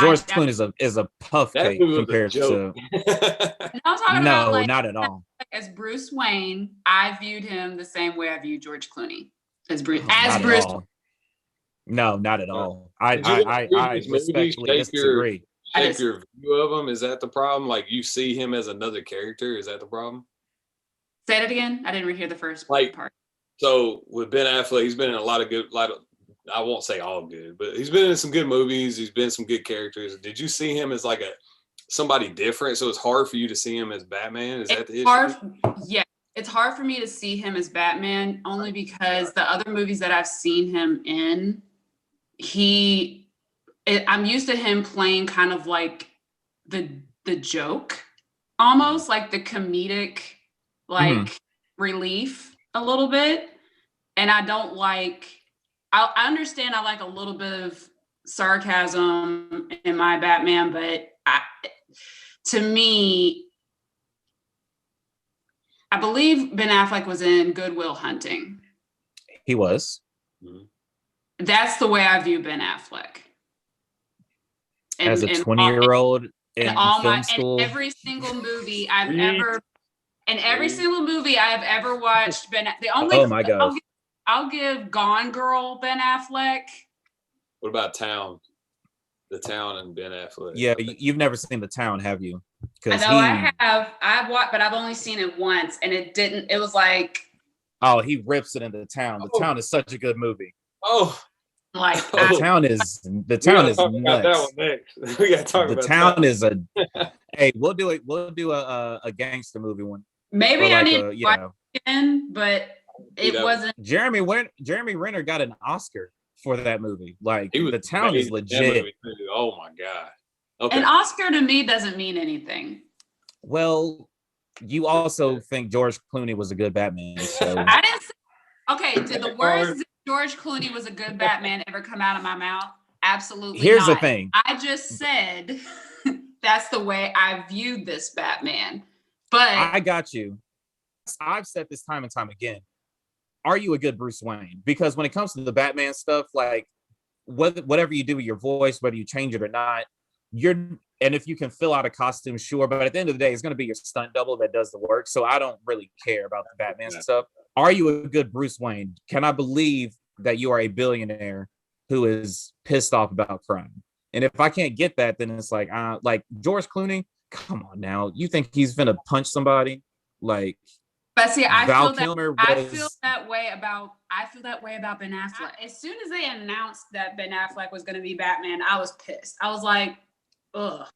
George Clooney is a puff cake compared to. I'm talking about like not at all. As Bruce Wayne, I viewed him the same way I viewed George Clooney as Bruce. No, not at all. I respectfully disagree. Shape your view of him. Is that the problem? Like you see him as another character? Is that the problem? Say it again. I didn't hear the first part. So with Ben Affleck, he's been in a lot of I won't say all good, but he's been in some good movies. He's been in some good characters. Did you see him as like somebody different? So it's hard for you to see him as Batman? Is that the issue? Yeah. It's hard for me to see him as Batman only because the other movies that I've seen him in, I'm used to him playing kind of like the joke, almost like the comedic, relief a little bit. And I don't like, I understand I like a little bit of sarcasm in my Batman, but to me, I believe Ben Affleck was in Good Will Hunting. He was. That's the way I view Ben Affleck. As a 20-year-old in film school. In every single movie I've ever watched, oh my God. I'll give Gone Girl Ben Affleck. What about Town? The Town and Ben Affleck. Yeah, you've never seen The Town, have you? I know I have. I've watched, but I've only seen it once, and it was like. Oh, he rips it in The Town. The Town is such a good movie. Oh. The Town is nuts. That one next. We got to talk about The Town is a. Hey, we'll do it. We'll do a gangster movie one. Maybe I need to watch it again, but it wasn't. Jeremy Renner got an Oscar for that movie. Like The Town is legit. Oh my God. Okay. An Oscar to me doesn't mean anything. Well, you also think George Clooney was a good Batman. So. I didn't say, okay, did the words George Clooney was a good Batman ever come out of my mouth? Absolutely Here's not. The thing. I just said that's the way I viewed this Batman. But I got you. I've said this time and time again. Are you a good Bruce Wayne? Because when it comes to the Batman stuff, like whatever you do with your voice, whether you change it or not, and if you can fill out a costume, sure. But at the end of the day, it's going to be your stunt double that does the work. So I don't really care about the Batman stuff. Are you a good Bruce Wayne? Can I believe that you are a billionaire who is pissed off about crime? And if I can't get that, then it's like George Clooney, come on now. You think he's gonna punch somebody? Like, but see, I feel that way about Ben Affleck. As soon as they announced that Ben Affleck was gonna be Batman, I was pissed. I was like, ugh.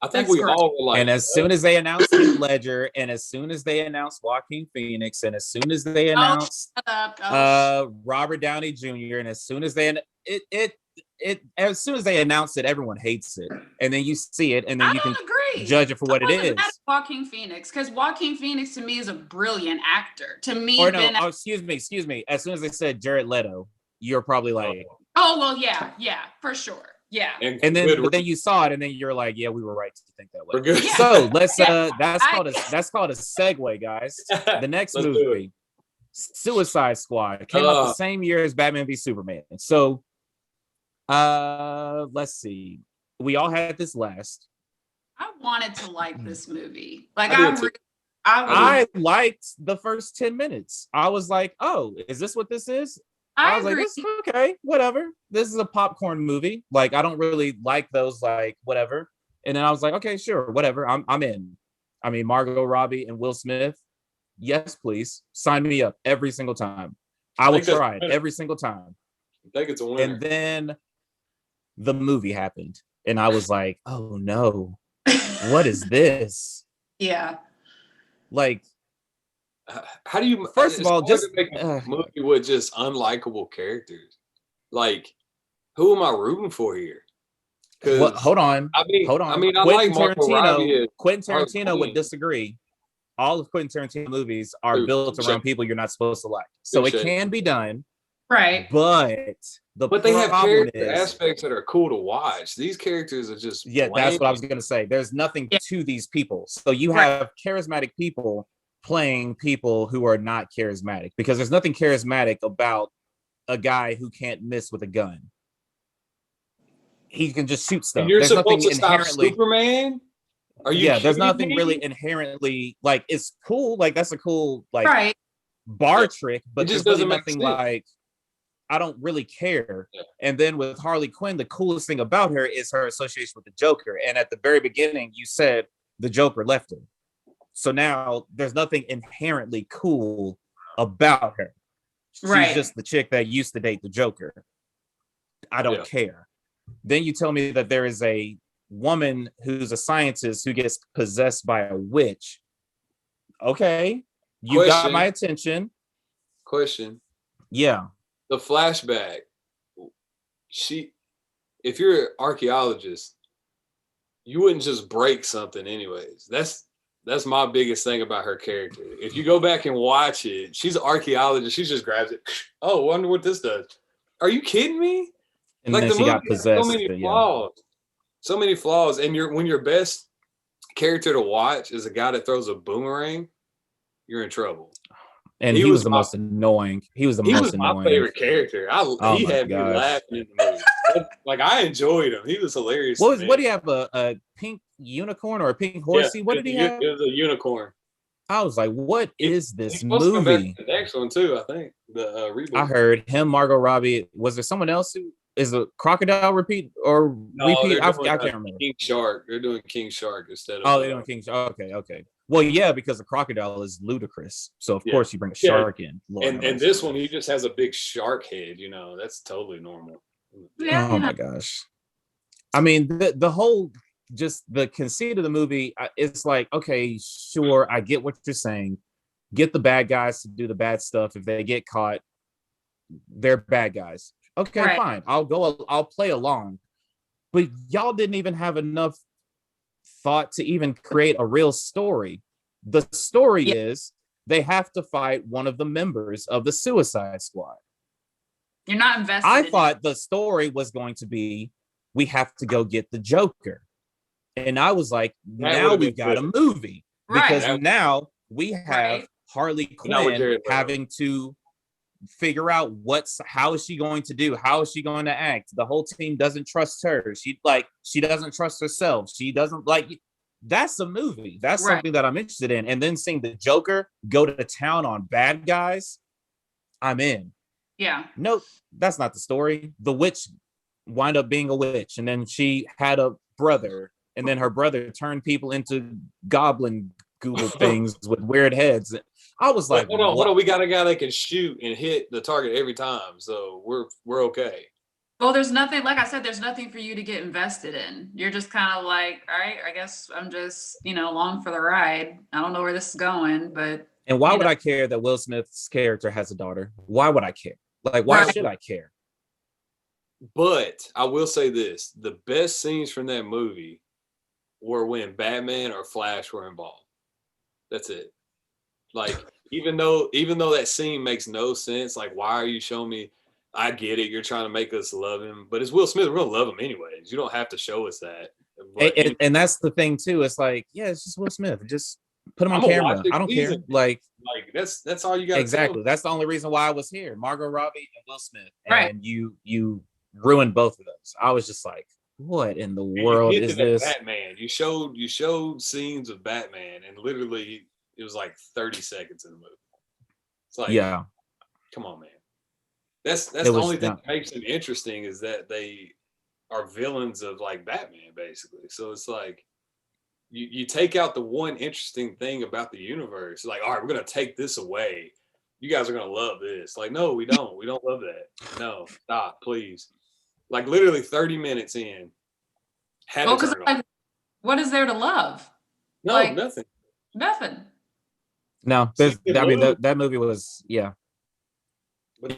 I think we all were like, and as soon as they announced Heath Ledger, and as soon as they announced Joaquin Phoenix, and as soon as they announced Robert Downey Jr., and as soon as they as soon as they announce it, everyone hates it, and then you see it, and then you can judge it for what it is. Joaquin Phoenix, because Joaquin Phoenix to me is a brilliant actor. To me, excuse me. As soon as they said Jared Leto, you're probably like, oh well, yeah, for sure. Yeah. And then you saw it, and then you're like, yeah, we were right to think that way. Yeah. So let's that's called a segue, guys. The next movie, Suicide Squad, came out the same year as Batman v Superman. So let's see. We all had this last. I wanted to like this movie. Like I liked the first 10 minutes. I was like, oh, is this what this is? I was like, this, okay, whatever. This is a popcorn movie. Like, I don't really like those, like, whatever. And then I was like, okay, sure, whatever. I'm in. I mean, Margot Robbie and Will Smith. Yes, please. Sign me up every single time. I will try it every single time. I think it's a winner. And then the movie happened. And I was like, oh no, what is this? Yeah. Like, how do you first of all just make a movie with just unlikable characters? Like, who am I rooting for here? Well, hold on. Hold I on. mean, I like Margot Robbie as Quentin Harley Tarantino would Quinn. disagree. All of Quentin Tarantino movies are Dude, built touche. around people you're not supposed to like. So it Touche. can be done, Right. but the But they have problem character is, aspects that are cool to watch. These characters are just yeah, that's bland. what I was gonna say. There's nothing Yeah. to these people. So you Right. have charismatic people playing people who are not charismatic, because there's nothing charismatic about a guy who can't miss with a gun. He can just shoot stuff. And you're There's supposed nothing to stop inherently Superman? Are you yeah, there's kidding nothing me? really inherently like, it's cool, like that's a cool like Right. bar Yeah. trick, It but just there's really doesn't make nothing sense. like, I don't really care. Yeah. And then with Harley Quinn, the coolest thing about her is her association with the Joker. And at the very beginning, you said the Joker left her. So now there's nothing inherently cool about her. She's Right. just the chick that used to date the Joker. I don't Yeah. care. Then you tell me that there is a woman who's a scientist who gets possessed by a witch. Okay, you got Question. my attention. Question. Yeah. The flashback. If you're an archaeologist, you wouldn't just break something anyways. That's my biggest thing about her character. If you go back and watch it, she's an archeologist. She just grabs it. Oh, wonder what this does. Are you kidding me? And Like then the she movie got has possessed. so many yeah. flaws. So many flaws. And when your best character to watch is a guy that throws a boomerang, you're in trouble. And he was the most annoying. He was the most annoying. My favorite character. He had me gosh. laughing in the movie. Like, I enjoyed him. He was hilarious. What do you have? A pink unicorn or a pink horsey? What did he have? It was a unicorn. I was like, what is this He's supposed to come back movie? to the next one too, I think. The reboot. I heard him, Margot Robbie. Was there someone else who is a crocodile repeat or repeat? I can't remember. King Shark. They're doing King Shark instead of. Oh, they're doing King Shark. Okay. Well, yeah, because the crocodile is ludicrous. So of course you bring a shark in. And this one, he just has a big shark head. You know, that's totally normal. Yeah. Oh my gosh. I mean, the whole, just the conceit of the movie, it's like, okay, sure, I get what you're saying. Get the bad guys to do the bad stuff. If they get caught, they're bad guys. Okay, Right. fine. I'll play along. But y'all didn't even have enough thought to even create a real story. The story is they have to fight one of the members of the Suicide Squad. You're not invested. I thought the story was going to be, we have to go get the Joker. And I was like, now we've got a movie. Because now we have Harley Quinn having to figure out how is she going to do? How is she going to act? The whole team doesn't trust her. She doesn't trust herself. She doesn't that's a movie. That's something that I'm interested in. And then seeing the Joker go to town on bad guys, I'm in. Yeah. Nope, that's not the story. The witch wind up being a witch, and then she had a brother, and then her brother turned people into goblin Google things with weird heads. I was like, hold on. We got a guy that can shoot and hit the target every time, so we're okay. Well, there's nothing, like I said, there's nothing for you to get invested in. You're just kind of like, all right, I guess I'm just, along for the ride. I don't know where this is going, but. And why would I care that Will Smith's character has a daughter? Why would I care? Why should I care? But I will say this: the best scenes from that movie were when Batman or Flash were involved. That's it. Even though that scene makes no sense, why are you showing me? I get it. You're trying to make us love him, but it's Will Smith. We're gonna love him anyways. You don't have to show us that. And that's the thing too. It's it's just Will Smith. Just put him on camera. I don't care. That's all you got. Exactly. That's the only reason why I was here. Margot Robbie and Will Smith. And you ruined both of those. I was just like, what in the world is this? Batman. You showed scenes of Batman, and literally it was 30 seconds in the movie. It's come on, man. That's the only thing that makes it interesting, is that they are villains of Batman, basically. So it's you take out the one interesting thing about the universe. All right, we're gonna take this away. You guys are gonna love this. No, we don't. We don't love that. No, stop, please. Literally 30 minutes in. Because what is there to love? No, nothing. Nothing. No, that movie was, yeah.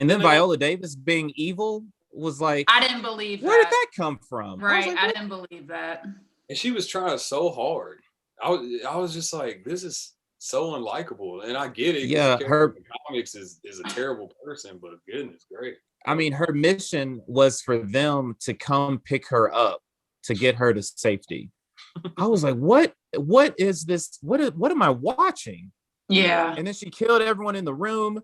And then Viola Davis being evil, was like, I didn't believe where did that. that come from? Right, like, I didn't believe that. And she was trying so hard. I was just like, this is so unlikable. And I get it because the Yeah, character her. in the comics is a terrible person, but goodness, great. I mean, her mission was for them to come pick her up to get her to safety. I was like, what? What is this? What am I watching? Yeah. And then she killed everyone in the room.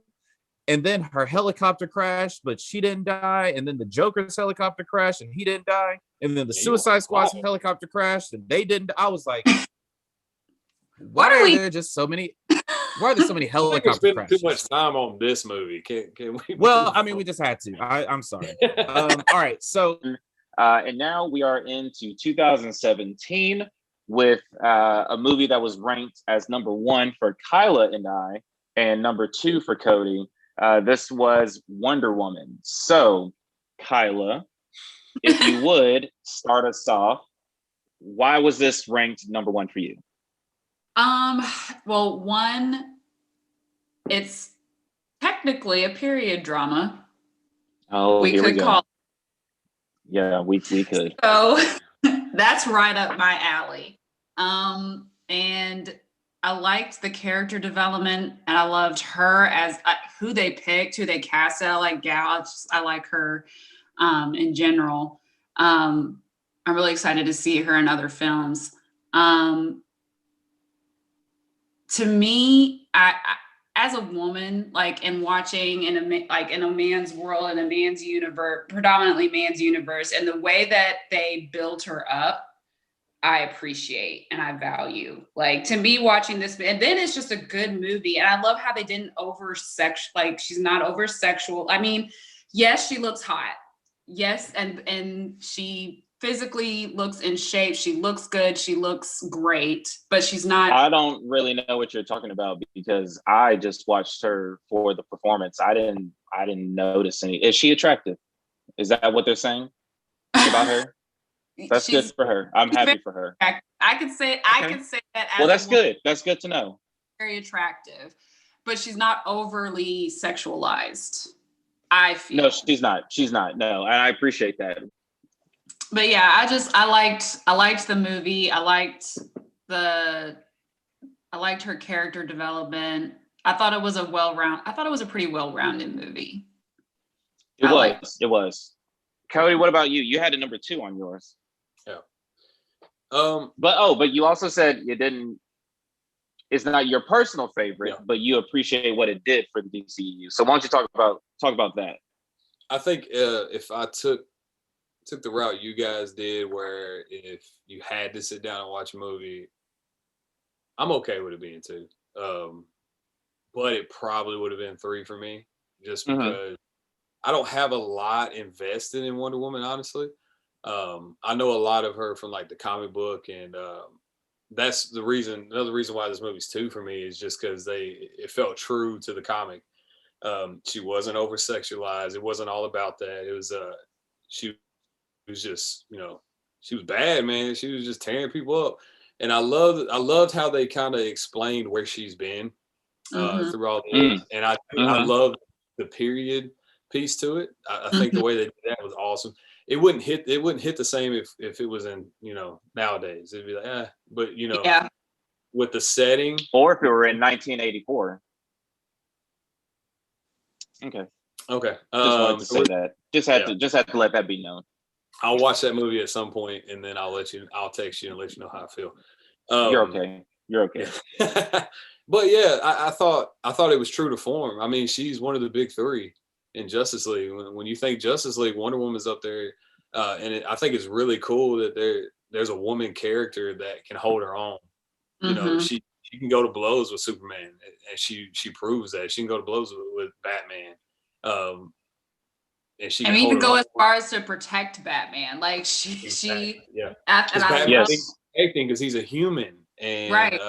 And then her helicopter crashed, but she didn't die. And then the Joker's helicopter crashed and he didn't die. And then the Suicide Squad's helicopter crashed and they didn't. I was like, why are there just so many? Why are there so many helicopter crashes? Too much time on this movie. Can we? Well, I mean, we just had to. I'm sorry. All right. So, and now we are into 2017 with a movie that was ranked as number 1 for Kyla and I, and number 2 for Cody. This was Wonder Woman. So, Kyla, if you would start us off, why was this ranked number 1 for you? Well, one, it's technically a period drama. Oh, we could call it. Yeah, we could. So that's right up my alley. And I liked the character development, and I loved her as who they picked, who they cast. I like Gal. I like her in general. I'm really excited to see her in other films. To me, I as a woman, like in watching in a man's world, in a man's universe, predominantly man's universe, and the way that they build her up, I appreciate and I value. Like, to me, watching this, and then it's just a good movie. And I love how they didn't like, she's not over sexual. I mean, yes, she looks hot. Yes, and she physically looks in shape. She looks good. She looks great, but she's not. I don't really know what you're talking about because I just watched her for the performance. I didn't notice any. Is she attractive? Is that what they're saying about her? That's good for her. I'm happy for her. I could say that. As well, that's good. That's good to know. Very attractive, but she's not overly sexualized. I feel. No, she's not. She's not. No, and I appreciate that. But yeah, I liked the movie. I liked her character development. I thought it was a pretty well-rounded movie. It was. Cody, what about you? You had a number 2 on yours. Yeah. But you also said it's not your personal favorite, but you appreciate what it did for the DCEU. So why don't you talk about that? I think if I took the route you guys did, where if you had to sit down and watch a movie, I'm okay with it being 2. But it probably would have been 3 for me, just because I don't have a lot invested in Wonder Woman, honestly. I know a lot of her from like the comic book, and that's the reason. Another reason why this movie's 2 for me is just because it felt true to the comic. She wasn't over sexualized. It wasn't all about that. It was she was just, she was bad, man. She was just tearing people up, and I loved how they kind of explained where she's been through all this, and I love the period piece to it. I think the way they did that was awesome. It wouldn't hit the same if it was in nowadays. It'd be like but with the setting, or if it were in 1984. Okay. Just wanted to say that. Just had to let that be known. I'll watch that movie at some point, and then I'll text you and let you know how I feel. You're okay. But yeah, I thought it was true to form. I mean, she's one of the big 3 in Justice League. When you think Justice League, Wonder Woman's up there, and I think it's really cool that there's a woman character that can hold her own. She can go to blows with Superman, and she proves that she can go to blows with Batman. And she can even go as far as to protect Batman. Like she because he's a human, and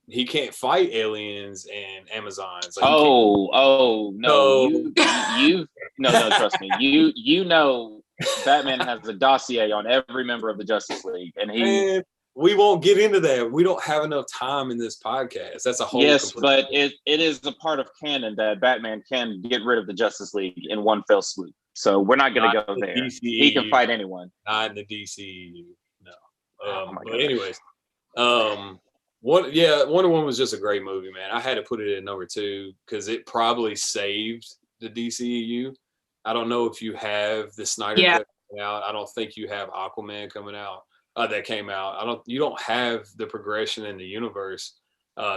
he can't fight aliens and Amazons. Like, no, no, trust me. Batman has a dossier on every member of the Justice League, and we won't get into that. We don't have enough time in this podcast. That's a whole. Yes, but it is a part of canon that Batman can get rid of the Justice League in one fell swoop. So we're not going to go there. DCEU. He can fight anyone. Not in the DCEU. No. But gosh. anyways, Wonder Woman was just a great movie, man. I had to put it at number 2 because it probably saved the DCEU. I don't know if you have the Snyder cut coming out. I don't think you have Aquaman coming out. That came out. You don't have the progression in the universe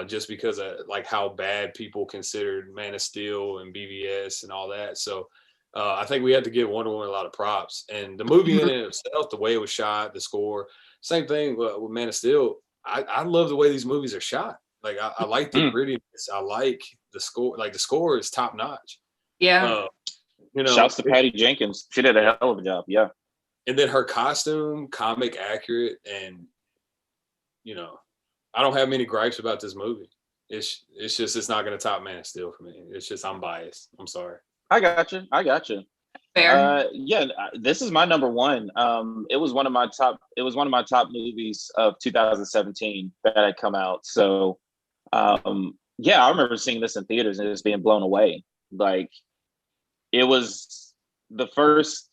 just because of like how bad people considered Man of Steel and BVS and all that. So I think we had to give Wonder Woman a lot of props. And the movie in itself, the way it was shot, the score, same thing with Man of Steel. I love the way these movies are shot. Like I like the grittiness. I like the score. Like the score is top notch. Yeah. Shouts to Patty Jenkins. She did a hell of a job. Yeah. And then her costume, comic accurate, and I don't have many gripes about this movie. It's just it's not going to top Man of Steel for me. It's just I'm biased. I'm sorry. I got you. Fair. This is my number 1. It was one of my top movies of 2017 that had come out. So I remember seeing this in theaters and just being blown away. Like it was the first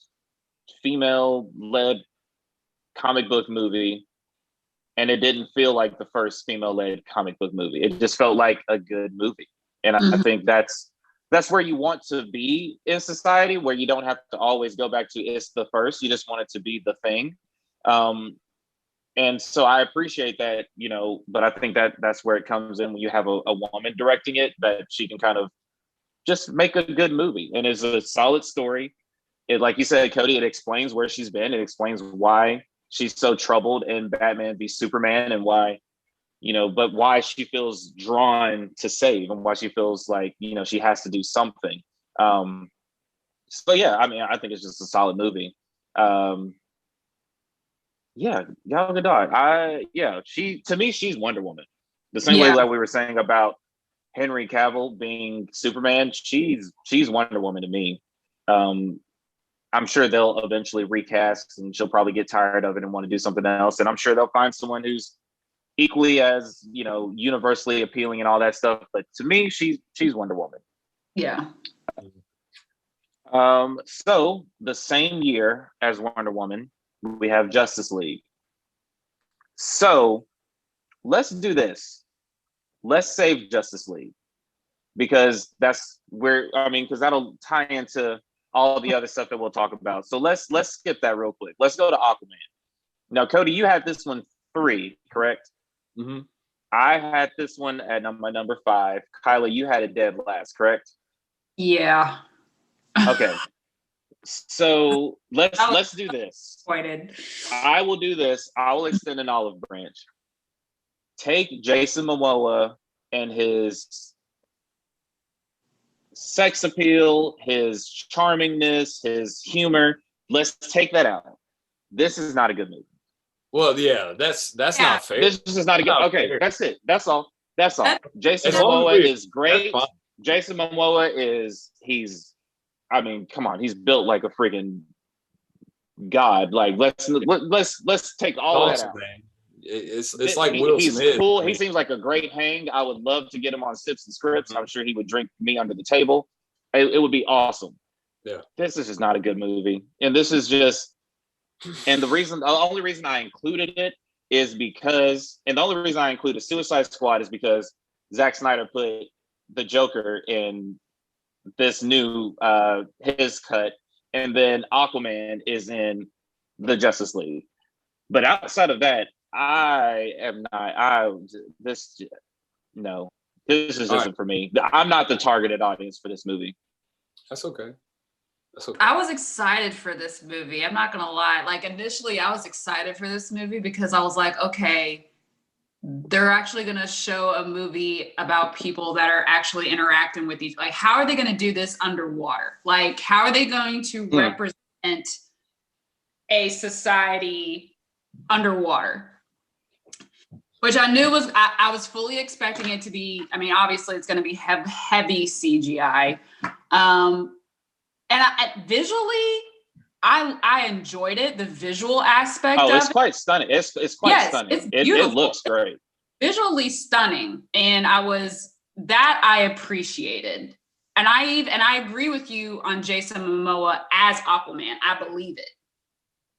female-led comic book movie, and it didn't feel like the first female-led comic book movie. It just felt like a good movie, and I think that's where you want to be in society, where you don't have to always go back to it's the first. You just want it to be the thing, and so I appreciate that, But I think that's where it comes in when you have a woman directing it, that she can kind of just make a good movie, and it's a solid story. It, like you said, Cody, it explains where she's been. It explains why she's so troubled in Batman v Superman, and why, but why she feels drawn to save, and why she feels like, she has to do something. I think it's just a solid movie. Gal Gadot. To me, she's Wonder Woman. The same way that we were saying about Henry Cavill being Superman, she's Wonder Woman to me. I'm sure they'll eventually recast, and she'll probably get tired of it and want to do something else. And I'm sure they'll find someone who's equally as, universally appealing and all that stuff. But to me, she's Wonder Woman. Yeah. So the same year as Wonder Woman, we have Justice League. So let's do this. Let's save Justice League, because because that'll tie into all the other stuff that we'll talk about. So let's skip that real quick. Let's go to Aquaman. Now, Cody, you had this one 3, correct? Mm-hmm. I had this one at my number 5. Kyla, you had it dead last, correct? Yeah. Okay. So let's do this. Disappointed. I will do this. I will extend an olive branch. Take Jason Momoa and his sex appeal, his charmingness, his humor. Let's take that out. This is not a good movie. Well, yeah, that's not fair. This is not a good. Okay, fair. That's it. That's all. Jason Momoa is great. Jason Momoa come on, he's built like a freaking god. Like let's take all that out. Man. It's like Will he's Smith. Cool. He seems like a great hang. I would love to get him on Sips and Scripts. I'm sure he would drink me under the table. It would be awesome. Yeah. This is just not a good movie. And this is just, and the only reason I included it is because, and the only reason I included Suicide Squad is because Zack Snyder put the Joker in this new, his cut, and then Aquaman is in the Justice League. But outside of that, this isn't for me. I'm not the targeted audience for this movie. That's okay. I was excited for this movie. I'm not gonna lie. Like initially I was excited for this movie because I was like, okay, they're actually gonna show a movie about people that are actually interacting with each, like how are they gonna do this underwater? Like how are they going to represent a society underwater? Which I knew I was fully expecting it to be, I mean, obviously it's going to be heavy CGI. And visually, I enjoyed it, the visual aspect Oh, of it's it. quite stunning. It's quite Yes, stunning. it's It beautiful. looks great. Visually stunning, and I appreciated. And I agree with you on Jason Momoa as Aquaman. I believe it.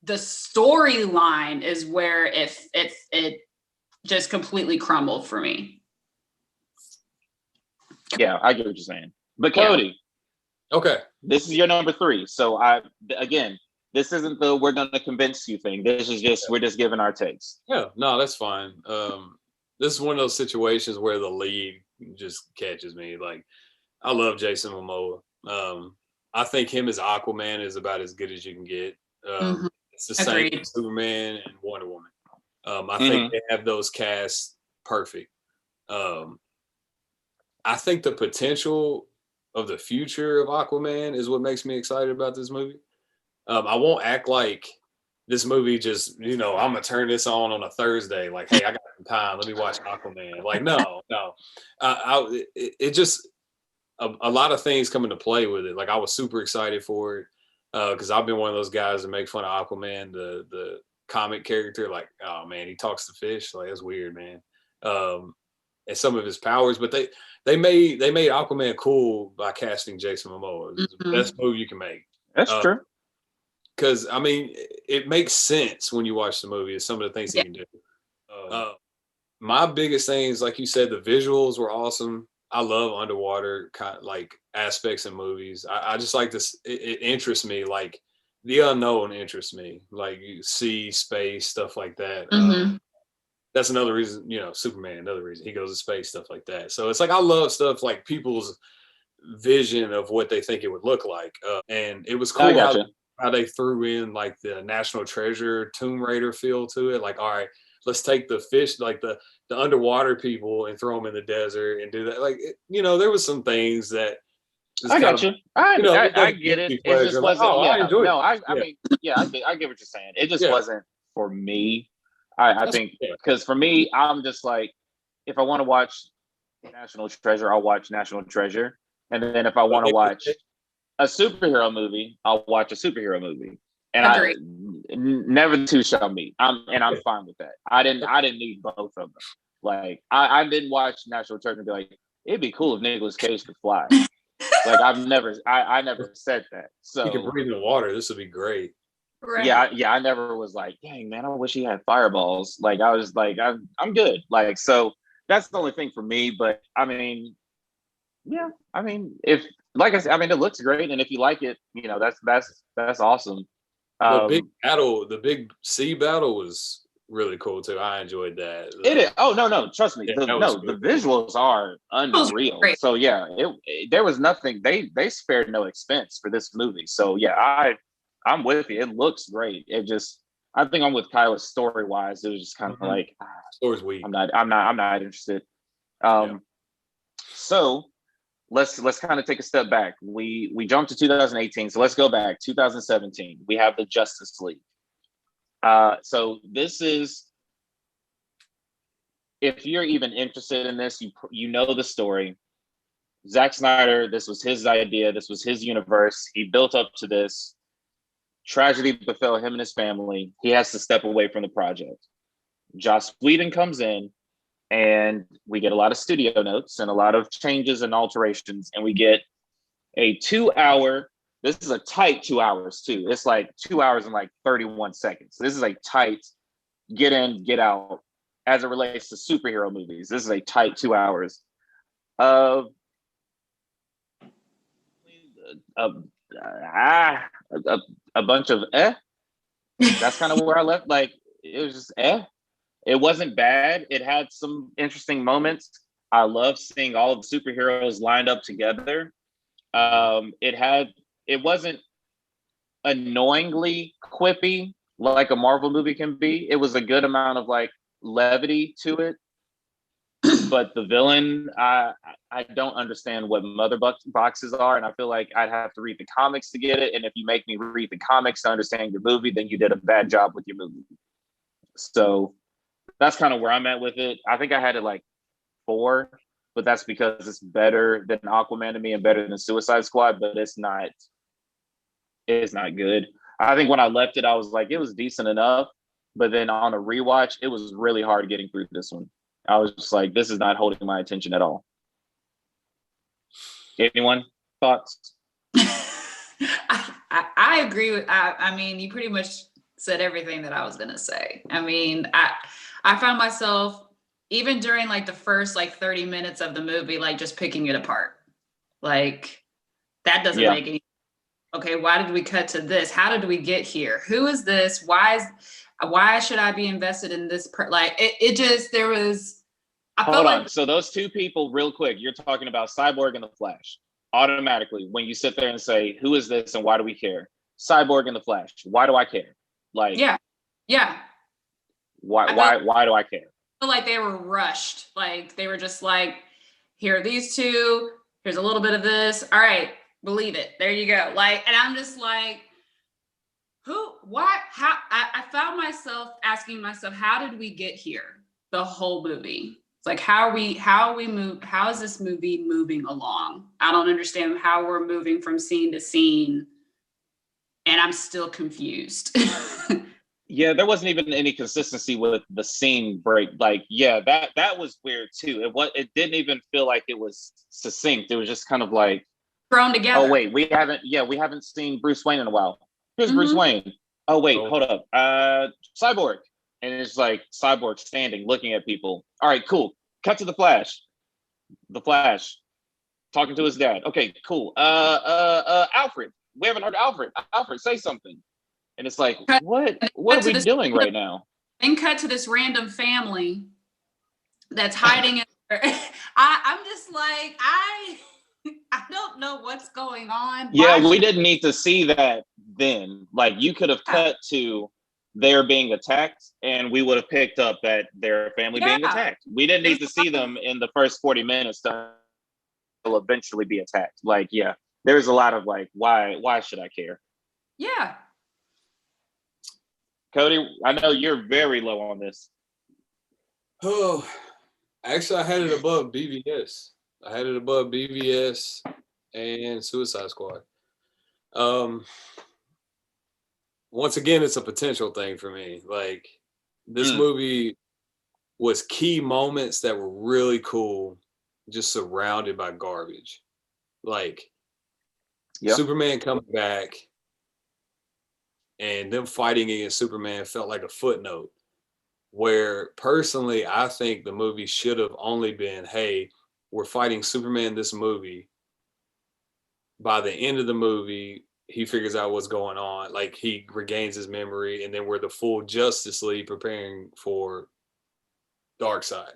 The storyline is where it just completely crumbled for me. Yeah, I get what you're saying. But Cody, Okay. this is your number 3. So again, this isn't the we're gonna convince you thing. This is just we're just giving our takes. Yeah, no, that's fine. This is one of those situations where the lead just catches me. Like, I love Jason Momoa. I think him as Aquaman is about as good as you can get. It's the same Agreed. as Superman and Wonder Woman. I think they have those casts perfect. I think the potential of the future of Aquaman is what makes me excited about this movie. I won't act like this movie just, I'm gonna turn this on a Thursday. Like, hey, I got some time. Let me watch Aquaman. Like, no. It just a lot of things come into play with it. Like, I was super excited for it because I've been one of those guys that make fun of Aquaman, the comic character. Like, oh man, he talks to fish. Like, that's weird, man. And some of his powers, but they made Aquaman cool by casting Jason Momoa. It's the best move you can make. That's true. Because I mean, it makes sense when you watch the movie. Some of the things he can do. My biggest thing is, like you said, the visuals were awesome. I love underwater kind of like aspects in movies. I just like this. It interests me. Like, the unknown interests me. Like, sea, space, stuff like that. That's another reason, Superman, another reason he goes to space, stuff like that. So it's like, I love stuff like people's vision of what they think it would look like. And it was cool how they threw in like the National Treasure Tomb Raider feel to it. Like, all right, let's take the fish, like the underwater people, and throw them in the desert and do that. Like, there was some things that I got you. I get it. It just wasn't. I enjoyed it. I mean, I get what you're saying. It just wasn't for me. I think because for me, I'm just like, if I want to watch National Treasure, I'll watch National Treasure, and then if I want to watch a superhero movie, I'll watch a superhero movie, and never the two shall meet. I'm fine with that. I didn't need both of them. Like, I didn't watch National Treasure and be like, it'd be cool if Nicolas Cage could fly. Like, I never said that. So he can breathe in the water. This would be great. Right. Yeah. I never was like, dang man, I wish he had fireballs. Like, I was like, I'm good. Like, so that's the only thing for me. But I mean, yeah. I mean, if, like I said, I mean, it looks great, and if you like it, that's awesome. The big sea battle was really cool too. I enjoyed that. It is. Oh no, trust me. The visuals are unreal. So yeah, there was nothing. They spared no expense for this movie. So yeah, I'm with you. It looks great. It just, I think I'm with Kyla story wise. It was just kind of like, story's weak. I'm not interested. So let's kind of take a step back. We jumped to 2018, so let's go back. 2017, we have the Justice League. So this is, if you're even interested in this, you know the story. Zack Snyder, this was his idea. This was his universe. He built up to this. Tragedy befell him and his family. He has to step away from the project. Joss Whedon comes in, and we get a lot of studio notes and a lot of changes and alterations, and we get a 2-hour, this is a tight 2 hours too. It's like 2 hours and like 31 seconds. This is a tight get in, get out as it relates to superhero movies. This is a tight 2 hours of a bunch of That's kind of where I left. Like, it was just It wasn't bad. It had some interesting moments. I love seeing all of the superheroes lined up together. It wasn't annoyingly quippy like a Marvel movie can be. It was a good amount of like levity to it. But the villain, I don't understand what mother boxes are, and I feel like I'd have to read the comics to get it. And if you make me read the comics to understand your movie, then you did a bad job with your movie. So that's kind of where I'm at with it. I think I had it like 4, but that's because it's better than Aquaman to me and better than Suicide Squad, but it's not good. I think when I left it, I was like, it was decent enough. But then on a rewatch, it was really hard getting through this one. I was just like, this is not holding my attention at all. Anyone? Thoughts? I agree with, I mean, you pretty much said everything that I was going to say. I mean, I found myself, even during like the first like 30 minutes of the movie, like just picking it apart. Like, that doesn't make any, okay, why did we cut to this? How did we get here? Who is this? Why should I be invested in this? Like, it just, there was, Hold on. So those two people, real quick, you're talking about Cyborg and the Flash. Automatically, when you sit there and say, who is this and why do we care? Cyborg and the Flash. Why do I care? Like, yeah. Why do I care? I feel like they were rushed. Like, they were just like, here are these two. Here's a little bit of this. All right, believe it. There you go. Like, and I'm just like, how? I found myself asking myself, how did we get here? The whole movie. It's like, how is this movie moving along? I don't understand how we're moving from scene to scene, and I'm still confused. Yeah, there wasn't even any consistency with the scene break. Like, yeah, that was weird too. It didn't even feel like it was succinct. It was just kind of like thrown together. Oh wait, we haven't seen Bruce Wayne in a while. Here's Bruce Wayne. Oh wait, hold up. Cyborg. And it's like Cyborg standing, looking at people. All right, cool. Cut to the Flash. The Flash talking to his dad. Okay, cool. Alfred. We haven't heard Alfred. Alfred, say something. And it's like, what are we doing right now? Then cut to this random family that's hiding in there. I'm just like, I don't know what's going on. Yeah, we didn't need to see that then. Like, you could have cut to they're being attacked and we would have picked up that their family being attacked. We didn't need to see them in the first 40 minutes to eventually be attacked. Like, yeah, there's a lot of like, why should I care? Yeah. Cody, I know you're very low on this. Oh, actually, I had it above BVS. I had it above BVS and Suicide Squad. Once again, it's a potential thing for me. Like, this movie was key moments that were really cool, just surrounded by garbage. Like, Superman coming back and them fighting against Superman felt like a footnote, where personally, I think the movie should have only been, hey, we're fighting Superman this movie. By the end of the movie, he figures out what's going on. Like, he regains his memory, and then we're the full Justice League preparing for Darkseid.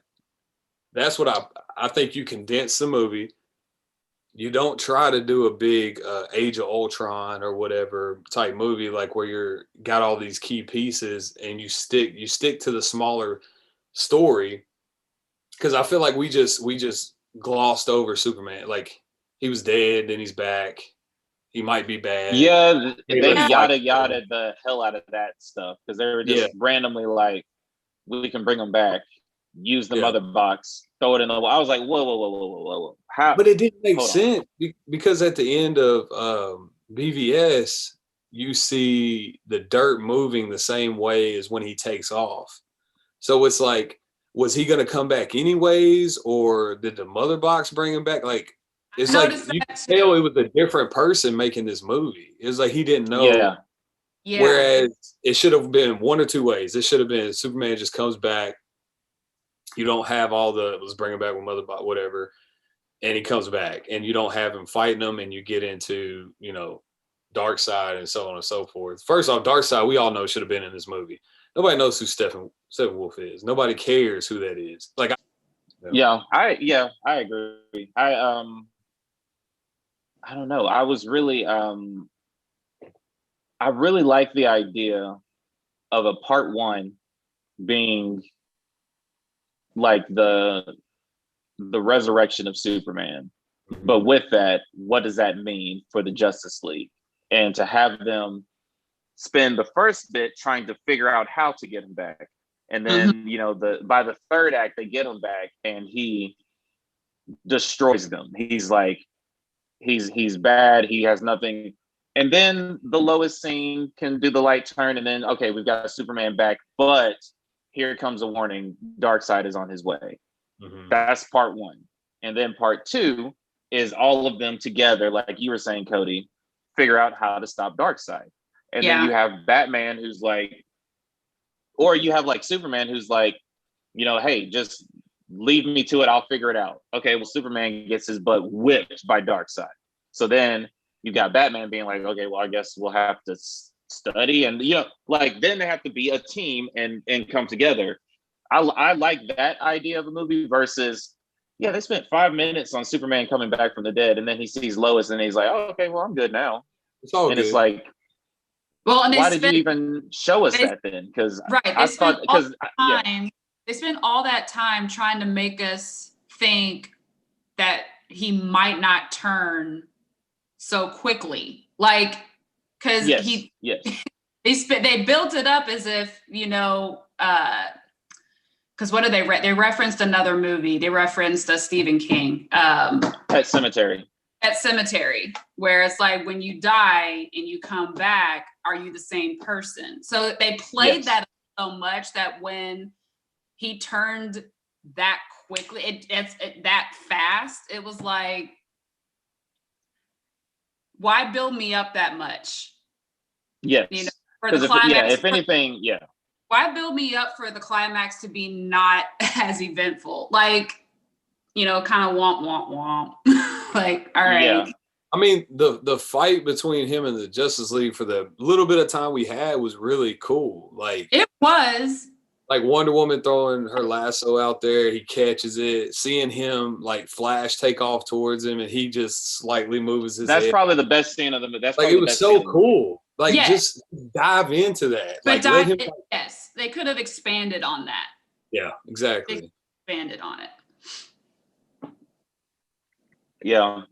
That's what I think. You condense the movie. You don't try to do a big Age of Ultron or whatever type movie, like where you're got all these key pieces and you stick to the smaller story. Because I feel like we just glossed over Superman. Like, he was dead, then he's back. He might be bad. Yeah, they yada the hell out of that stuff because they were just randomly like, we can bring him back, use the mother box, throw it in the. I was like, whoa. How? But it didn't make sense because at the end of BVS, you see the dirt moving the same way as when he takes off. So it's like, was he going to come back anyways, or did the mother box bring him back? Like, it's like you can tell it was a different person making this movie. It was like he didn't know. Yeah. Whereas it should have been one or two ways. It should have been Superman just comes back. You don't have all the let's bring him back with mother box, whatever, and he comes back, and you don't have him fighting him, and you get into Darkseid and so on and so forth. First off, Darkseid, we all know should have been in this movie. Nobody knows who Steppenwolf is. Nobody cares who that is. Like, I agree. I don't know. I was really I really like the idea of a part one being like the resurrection of Superman. But with that, what does that mean for the Justice League? And to have them spend the first bit trying to figure out how to get him back. And then, by the third act, they get him back and he destroys them. He's like, he's bad. He has nothing. And then the Lois scene can do the light turn, and then okay, we've got Superman back, but here comes a warning: Darkseid is on his way. Mm-hmm. That's part one, and then part two is all of them together, like you were saying, Cody, figure out how to stop Darkseid, and then you have Batman who's like, or you have like Superman who's like, hey, just leave me to it, I'll figure it out. Okay, well, Superman gets his butt whipped by Darkseid, so then you got Batman being like, okay, well, I guess we'll have to study, and like then they have to be a team and come together. I like that idea of a movie versus, they spent 5 minutes on Superman coming back from the dead, and then he sees Lois and he's like, oh, okay, well, I'm good now. It's all and good. It's like, well, and why did you even show us that then? Because I thought, because they spent all that time trying to make us think that he might not turn so quickly, like, because they built it up as if because what did they referenced another movie, they referenced a Stephen King Pet Cemetery, where it's like when you die and you come back, are you the same person? So they played that so much that when he turned that quickly, it's that fast, it was like, why build me up that much? Yes. For the climax. If anything, why build me up for the climax to be not as eventful? Like, kind of womp. Like, all right. Yeah. I mean, the fight between him and the Justice League for the little bit of time we had was really cool. Like, it was. Like Wonder Woman throwing her lasso out there, he catches it, seeing him like Flash take off towards him, and he just slightly moves his head. That's probably the best scene of the movie. That's like, it was so cool. Like, just dive into that. But yes, they could have expanded on that. Yeah, exactly. They expanded on it. Yeah.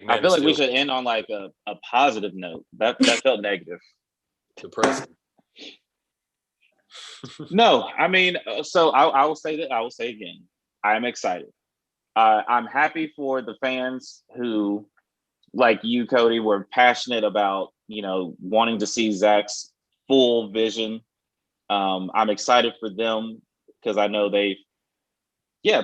I feel like we should end on like a positive note. That felt negative. Depressing. No, I mean, so I will say that, I will say again, I'm excited. I'm happy for the fans who, like you, Cody, were passionate about, wanting to see Zach's full vision. I'm excited for them because I know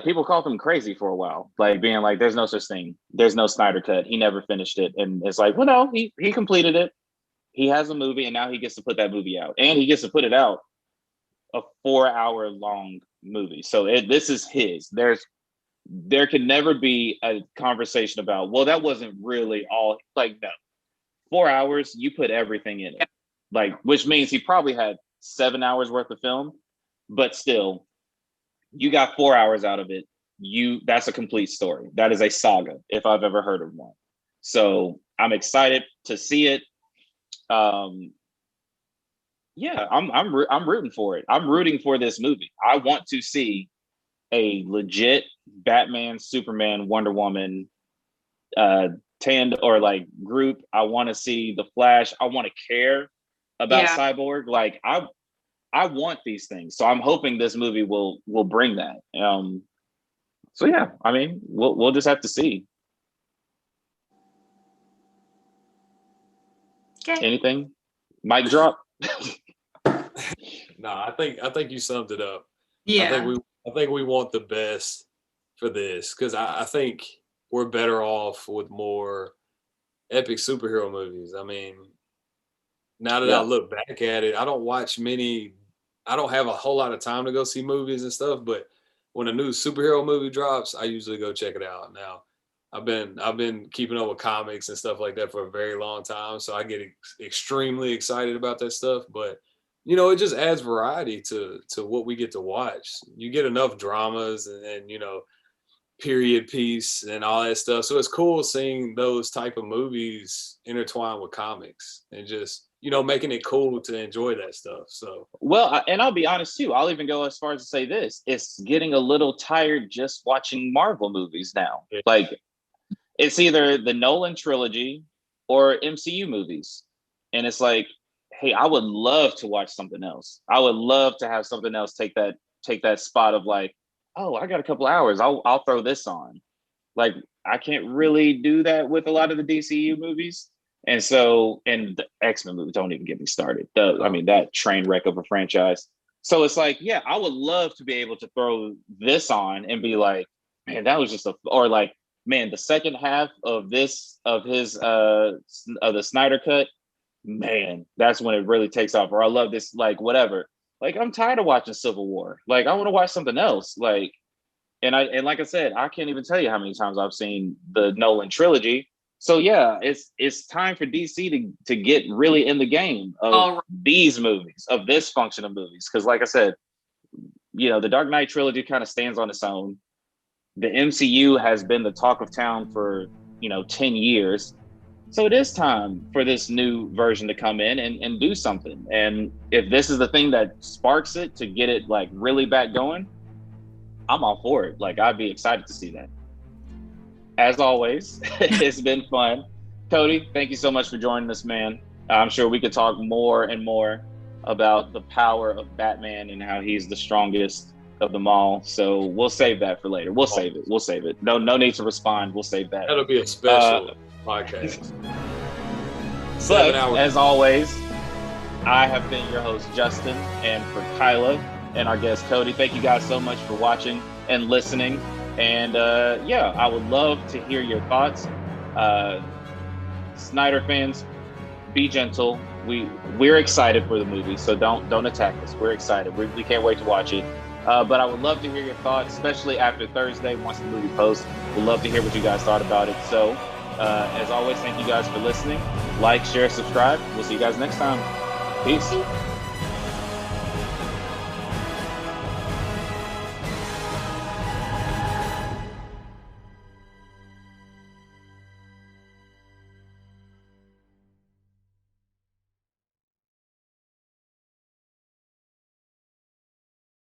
people called him crazy for a while, like being like, there's no such thing. There's no Snyder cut. He never finished it. And it's like, well, no, he completed it. He has a movie, and now he gets to put that movie out, and he gets to put it out a 4-hour long movie. So this is his. There can never be a conversation about, well, that wasn't really all. Like, no, 4 hours, you put everything in it. Like, which means he probably had 7 hours worth of film, but still, you got 4 hours out of it. That's a complete story. That is a saga, if I've ever heard of one. So I'm excited to see it. I'm rooting for it. I'm rooting for this movie. I want to see a legit Batman, Superman, Wonder Woman group. I want to see the Flash. I want to care about Cyborg. Like, I want these things. So I'm hoping this movie will bring that. So yeah, I mean, we'll just have to see. Okay. Anything? Mic drop. No, I think you summed it up. Yeah. I think we want the best for this, because I think we're better off with more epic superhero movies. I mean, now that I look back at it, I don't have a whole lot of time to go see movies and stuff, but when a new superhero movie drops, I usually go check it out. Now, I've been keeping up with comics and stuff like that for a very long time, so I get extremely excited about that stuff. But it just adds variety to what we get to watch. You get enough dramas and period piece and all that stuff. So it's cool seeing those type of movies intertwined with comics and just making it cool to enjoy that stuff. So and I'll be honest too. I'll even go as far as to say this: it's getting a little tired just watching Marvel movies now. Yeah. Like, it's either the Nolan trilogy or MCU movies. And it's like, hey, I would love to watch something else. I would love to have something else take that spot of like, oh, I got a couple hours. I'll throw this on. Like, I can't really do that with a lot of the DCEU movies. And so, and the X-Men movie, don't even get me started. I mean, that train wreck of a franchise. So it's like, yeah, I would love to be able to throw this on and be like, man, that was just or like, man, the second half of this, of the Snyder cut, man, that's when it really takes off. Or I love this, like, whatever. Like, I'm tired of watching Civil War. Like, I want to watch something else. Like, and like I said, I can't even tell you how many times I've seen the Nolan trilogy. So yeah, it's time for DC to get really in the game of these movies, of this function of movies. Because like I said, the Dark Knight trilogy kind of stands on its own. The MCU has been the talk of town for 10 years. So it is time for this new version to come in and do something. And if this is the thing that sparks it to get it like really back going, I'm all for it. Like, I'd be excited to see that. As always, it's been fun. Cody, thank you so much for joining us, man. I'm sure we could talk more and more about the power of Batman and how he's the strongest of them all. So we'll save that for later. We'll save it. No need to respond. We'll save that. That'll be a special podcast. But as always, I have been your host, Justin, and for Kyla and our guest, Cody, thank you guys so much for watching and listening. And I would love to hear your thoughts. Snyder fans, be gentle. We're excited for the movie, so don't attack us. We're excited. We can't wait to watch it. But I would love to hear your thoughts, especially after Thursday, once the movie posts. We'd love to hear what you guys thought about it. So, as always, thank you guys for listening. Like, share, subscribe. We'll see you guys next time. Peace.